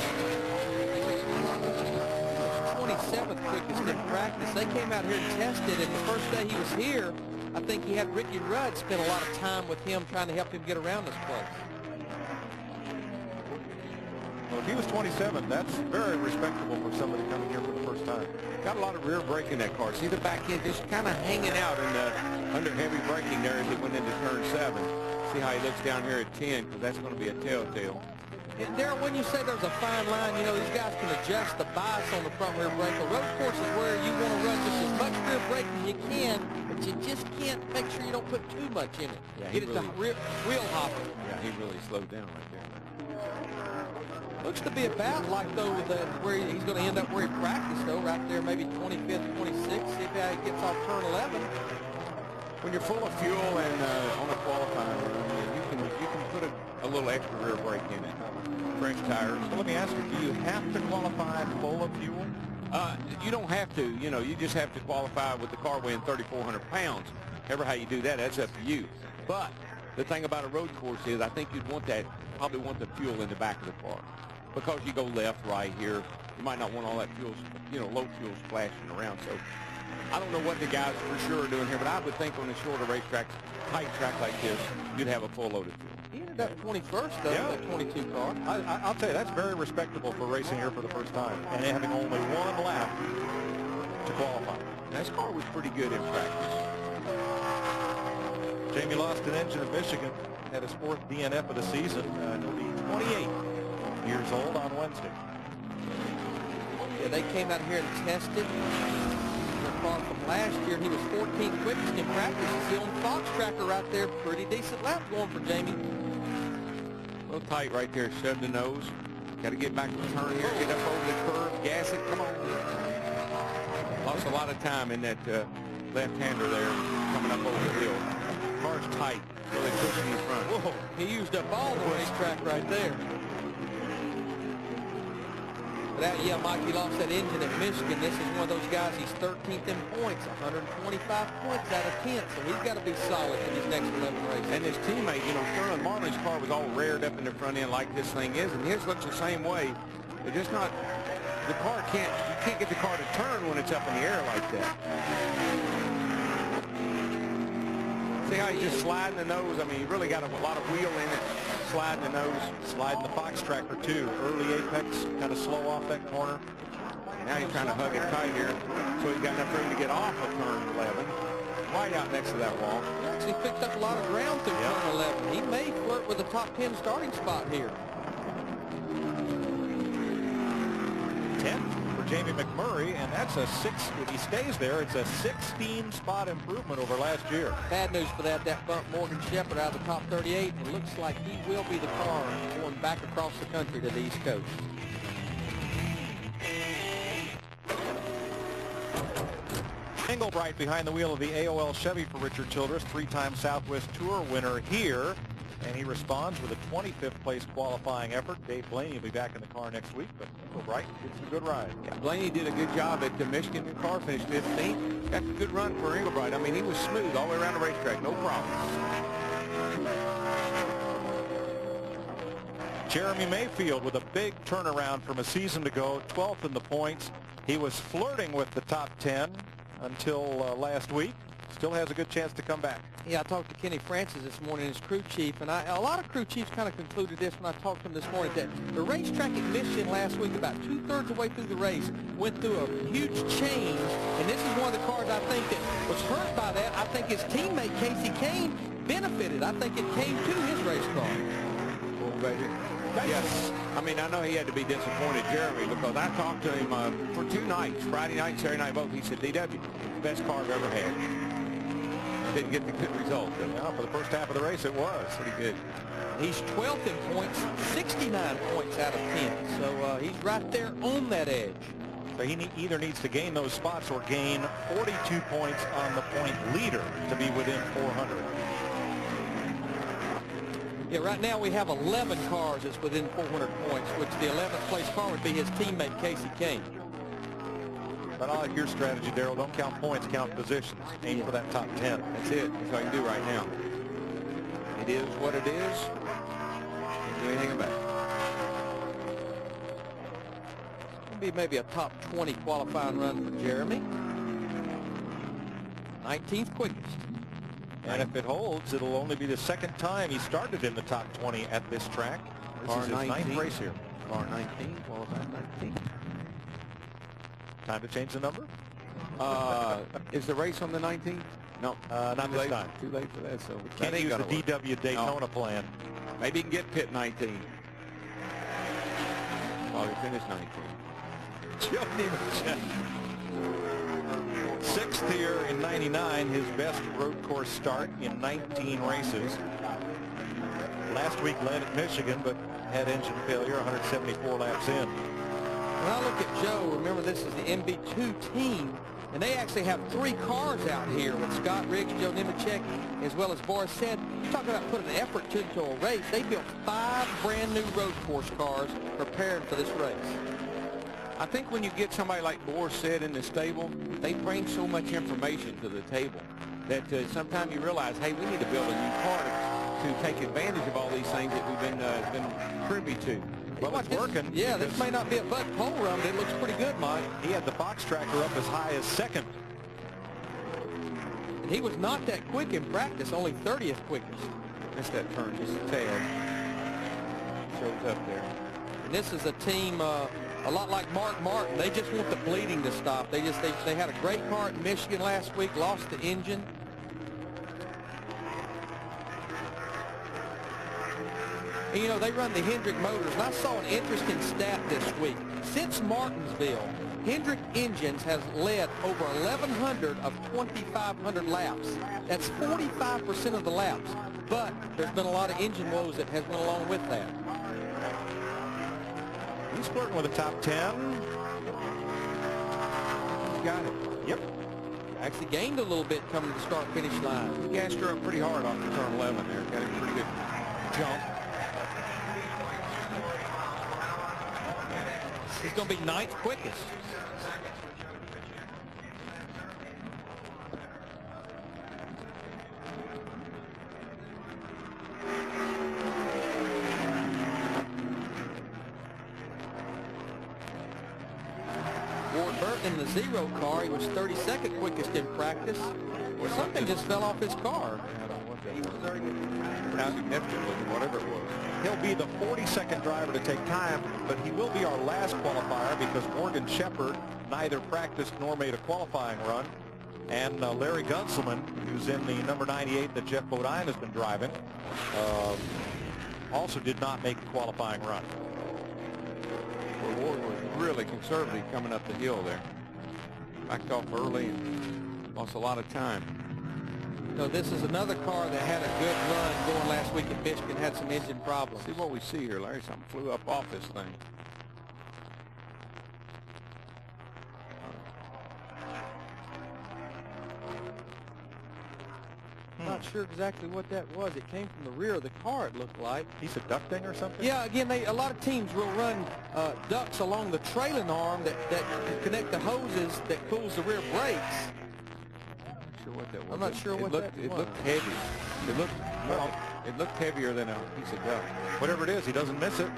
27th quickest in practice. They came out here and tested, and the first day he was here, I think he had Ricky Rudd spend a lot of time with him trying to help him get around this place. Well, if he was 27, that's very respectable for somebody coming here for the first time. Got a lot of rear brake in that car. See the back end just kind of hanging out in the under heavy braking there as it went into turn 7. See how he looks down here at 10, because that's going to be a telltale. And Darrell, when you say there's a fine line, you know, these guys can adjust the bias on the front rear brake. A road course is where you want to run just as much rear brake as you can, but you just can't make sure you don't put too much in it. Yeah, get it to wheel hopping. Yeah, he really slowed down right there. Looks to be about like, though, that where he's going to end up where he practiced, though, right there, maybe 25th, 26th. See how he gets off turn 11. When you're full of fuel and on a qualifying run, you can put a little extra rear brake in it. Fresh tires. So let me ask you, do you have to qualify full of fuel? You don't have to. You know, you just have to qualify with the car weighing 3,400 pounds. However, how you do that, that's up to you. But the thing about a road course is I think you'd want that, probably want the fuel in the back of the car. Because you go left, right here, you might not want all that fuel, you know, low fuel splashing around. So I don't know what the guys for sure are doing here, but I would think on a shorter racetrack, tight track like this, you'd have a full load of fuel. He ended up 21st, though, that 22 car. I'll tell you, that's very respectable for racing here for the first time, and having only one lap to qualify. This car was pretty good in practice. Jamie lost an engine at Michigan, had his 4th DNF of the season. He'll be 28 years old on Wednesday. Yeah, they came out here and tested their car from last year. He was 14th quickest in practice. You see on the Fox tracker right there, pretty decent lap going for Jamie. A little tight right there, shove the nose. Got to get back to the turn here, get up over the curve, gas it, come on. Lost a lot of time in that left-hander there, coming up over the hill. Car's tight, really pushing in front. Whoa, he used up all the racetrack right there. But yeah, Mike, he lost that engine at Michigan. This is one of those guys, he's 13th in points, 125 points out of 10, so he's got to be solid in his next 11 races. And his teammate, you know, Sterling Marlin's car was all reared up in the front end like this thing is, and his looks the same way. It's just not, the car you can't get the car to turn when it's up in the air like that. See how he's just sliding the nose? I mean, he really got a lot of wheel in it, sliding the nose. Sliding the Fox tractor, too. Early apex, kind of slow off that corner. Now he's trying to hug it tight here, so he's got enough room to get off of turn 11. Right out next to that wall. He actually picked up a lot of ground through turn 11. He may flirt with a top 10 starting spot here. 10th for Jamie McMurray, and that's a 6. If he stays there, it's a 16-spot improvement over last year. Bad news for that bumped Morgan Shepherd out of the top 38. It looks like he will be the car going back across the country to the East Coast. Engelbright behind the wheel of the AOL Chevy for Richard Childress, 3-time Southwest Tour winner here. And he responds with a 25th place qualifying effort. Dave Blaney will be back in the car next week, but Engelbright gets a good ride. Yeah, Blaney did a good job at the Michigan. The car finished 15th. That's a good run for Engelbright. I mean, he was smooth all the way around the racetrack, no problem. Jeremy Mayfield with a big turnaround from a season ago, 12th in the points. He was flirting with the top 10 until last week. Still has a good chance to come back. Yeah, I talked to Kenny Francis this morning, his crew chief, and a lot of crew chiefs kind of concluded this when I talked to him this morning, that the racetrack at Michigan last week, about 2/3 of the way through the race, went through a huge change, and this is one of the cars I think that was hurt by that. I think his teammate, Casey Kane, benefited. I think it came to his race car. Well, baby. Yes. I mean, I know he had to be disappointed, Jeremy, because I talked to him for 2 nights, Friday night and Saturday night both. He said, DW, best car I've ever had. Didn't get the good result. Yeah, for the first half of the race, it was pretty good. He's 12th in points, 69 points out of 10. So he's right there on that edge. So he either needs to gain those spots or gain 42 points on the point leader to be within 400. Yeah, right now we have 11 cars that's within 400 points, which the 11th place car would be his teammate, Casey Kane. But I like your strategy, Darrell. Don't count points, count positions. Aim for that top 10. That's it. That's what I can do right now. It is what it is. Can't do anything about it. It'll be maybe a top 20 qualifying run for Jeremy. 19th quickest. And if it holds, it'll only be the second time he started in the top 20 at this track. This is his 9th race here. car 19, qualified 19. Time to change the number? Is the race on the 19th? No, not this time. Too late for that. So Can't use the DW Daytona plan. Maybe you can get pit 19. Oh, you finished 19. Joe Nemechek. Sixth here in 99, his best road course start in 19 races. Last week led at Michigan, but had engine failure 174 laps in. When I look at Joe, remember this is the MB2 team, and they actually have 3 cars out here with Scott Riggs, Joe Nemechek, as well as Boris said. You're talking about putting an effort into a race. They built 5 brand new road course cars prepared for this race. I think when you get somebody like Boris said in the stable, they bring so much information to the table that sometimes you realize, hey, we need to build a new car to take advantage of all these things that we've been privy to. Well, it's working. Yeah, this may not be a Bud pole run, but it looks pretty good, Mike. He had the box tracker up as high as second. And he was not that quick in practice, only 30th quickest. Missed that turn just a tad. Shows up there. And this is a team a lot like Martin. They just want the bleeding to stop. They had a great car at Michigan last week, lost the engine. And, you know, they run the Hendrick motors. And I saw an interesting stat this week. Since Martinsville, Hendrick Engines has led over 1,100 of 2,500 laps. That's 45% of the laps. But there's been a lot of engine woes that has went along with that. He's flirting with a top 10. Got it. Yep. Actually gained a little bit coming to the start-finish line. He gassed her up pretty hard off the turn 11 there. Got a pretty good jump. He's going to be 9th quickest. In the 0 car, he was 32nd quickest in practice. Or something just fell off his car. I don't know what that was. How significant was it, whatever it was. He'll be the 42nd driver to take time, but he will be our last qualifier because Morgan Shepherd neither practiced nor made a qualifying run. And Larry Gunselman, who's in the number 98 that Jeff Bodine has been driving, also did not make a qualifying run. Ward was really conservative coming up the hill there. Backed off early and lost a lot of time. No, this is another car that had a good run going last week at Michigan, had some engine problems. See what we see here, Larry. Something flew up off this thing. Not sure exactly what that was. It came from the rear of the car, it looked like. He's a ducting or something? Yeah, again, a lot of teams will run ducts along the trailing arm that connect the hoses that cools the rear brakes. Sure what that was. I'm not sure what that was. It looked heavy. It looked heavier than a piece of duct. Whatever it is, he doesn't miss it.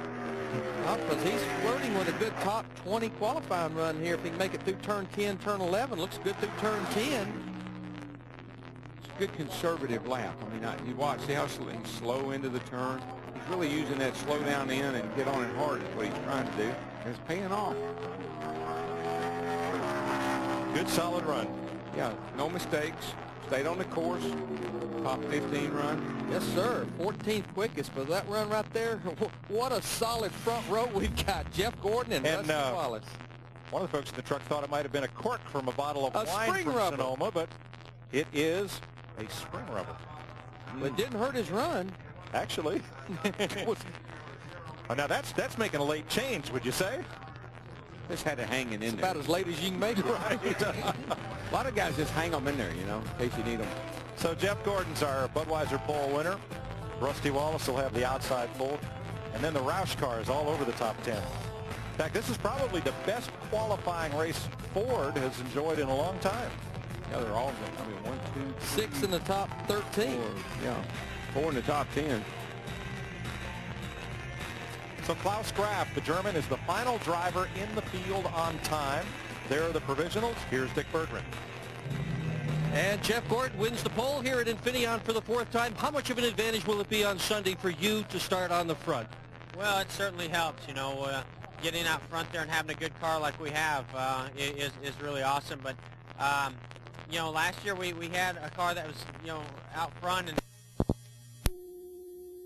Because he's flirting with a good top 20 qualifying run here. If he can make it through turn 10, turn 11, looks good through turn 10. Good conservative lap. I mean, you watch, see how he's slow into the turn. He's really using that slow down in and get on it hard is what he's trying to do. And it's paying off. Good solid run. Yeah, no mistakes. Stayed on the course. Top 15 run. Yes, sir. 14th quickest, but that run right there, what a solid front row we've got. Jeff Gordon and Rusty Wallace. One of the folks in the truck thought it might have been a cork from a bottle of wine spring from rubber. Sonoma, but it is a spring rubber. But it didn't hurt his run. Actually. Oh, now that's making a late change, would you say? Just had to hang it in it's there. about as late as you can make it. Right. A lot of guys just hang them in there, you know, in case you need them. So Jeff Gordon's our Budweiser pole winner. Rusty Wallace will have the outside full. And then the Roush cars all over the top 10. In fact, this is probably the best qualifying race Ford has enjoyed in a long time. Yeah, they're all, I mean, 1, 2, 6 in the top 13. 4, yeah, 4 in the top 10. So Klaus Graf, the German, is the final driver in the field on time. There are the provisionals. Here's Dick Berggren. And Jeff Gordon wins the pole here at Infineon for the 4th time. How much of an advantage will it be on Sunday for you to start on the front? Well, it certainly helps, you know, getting out front there and having a good car like we have is really awesome. But, you know, last year we had a car that was, you know, out front, and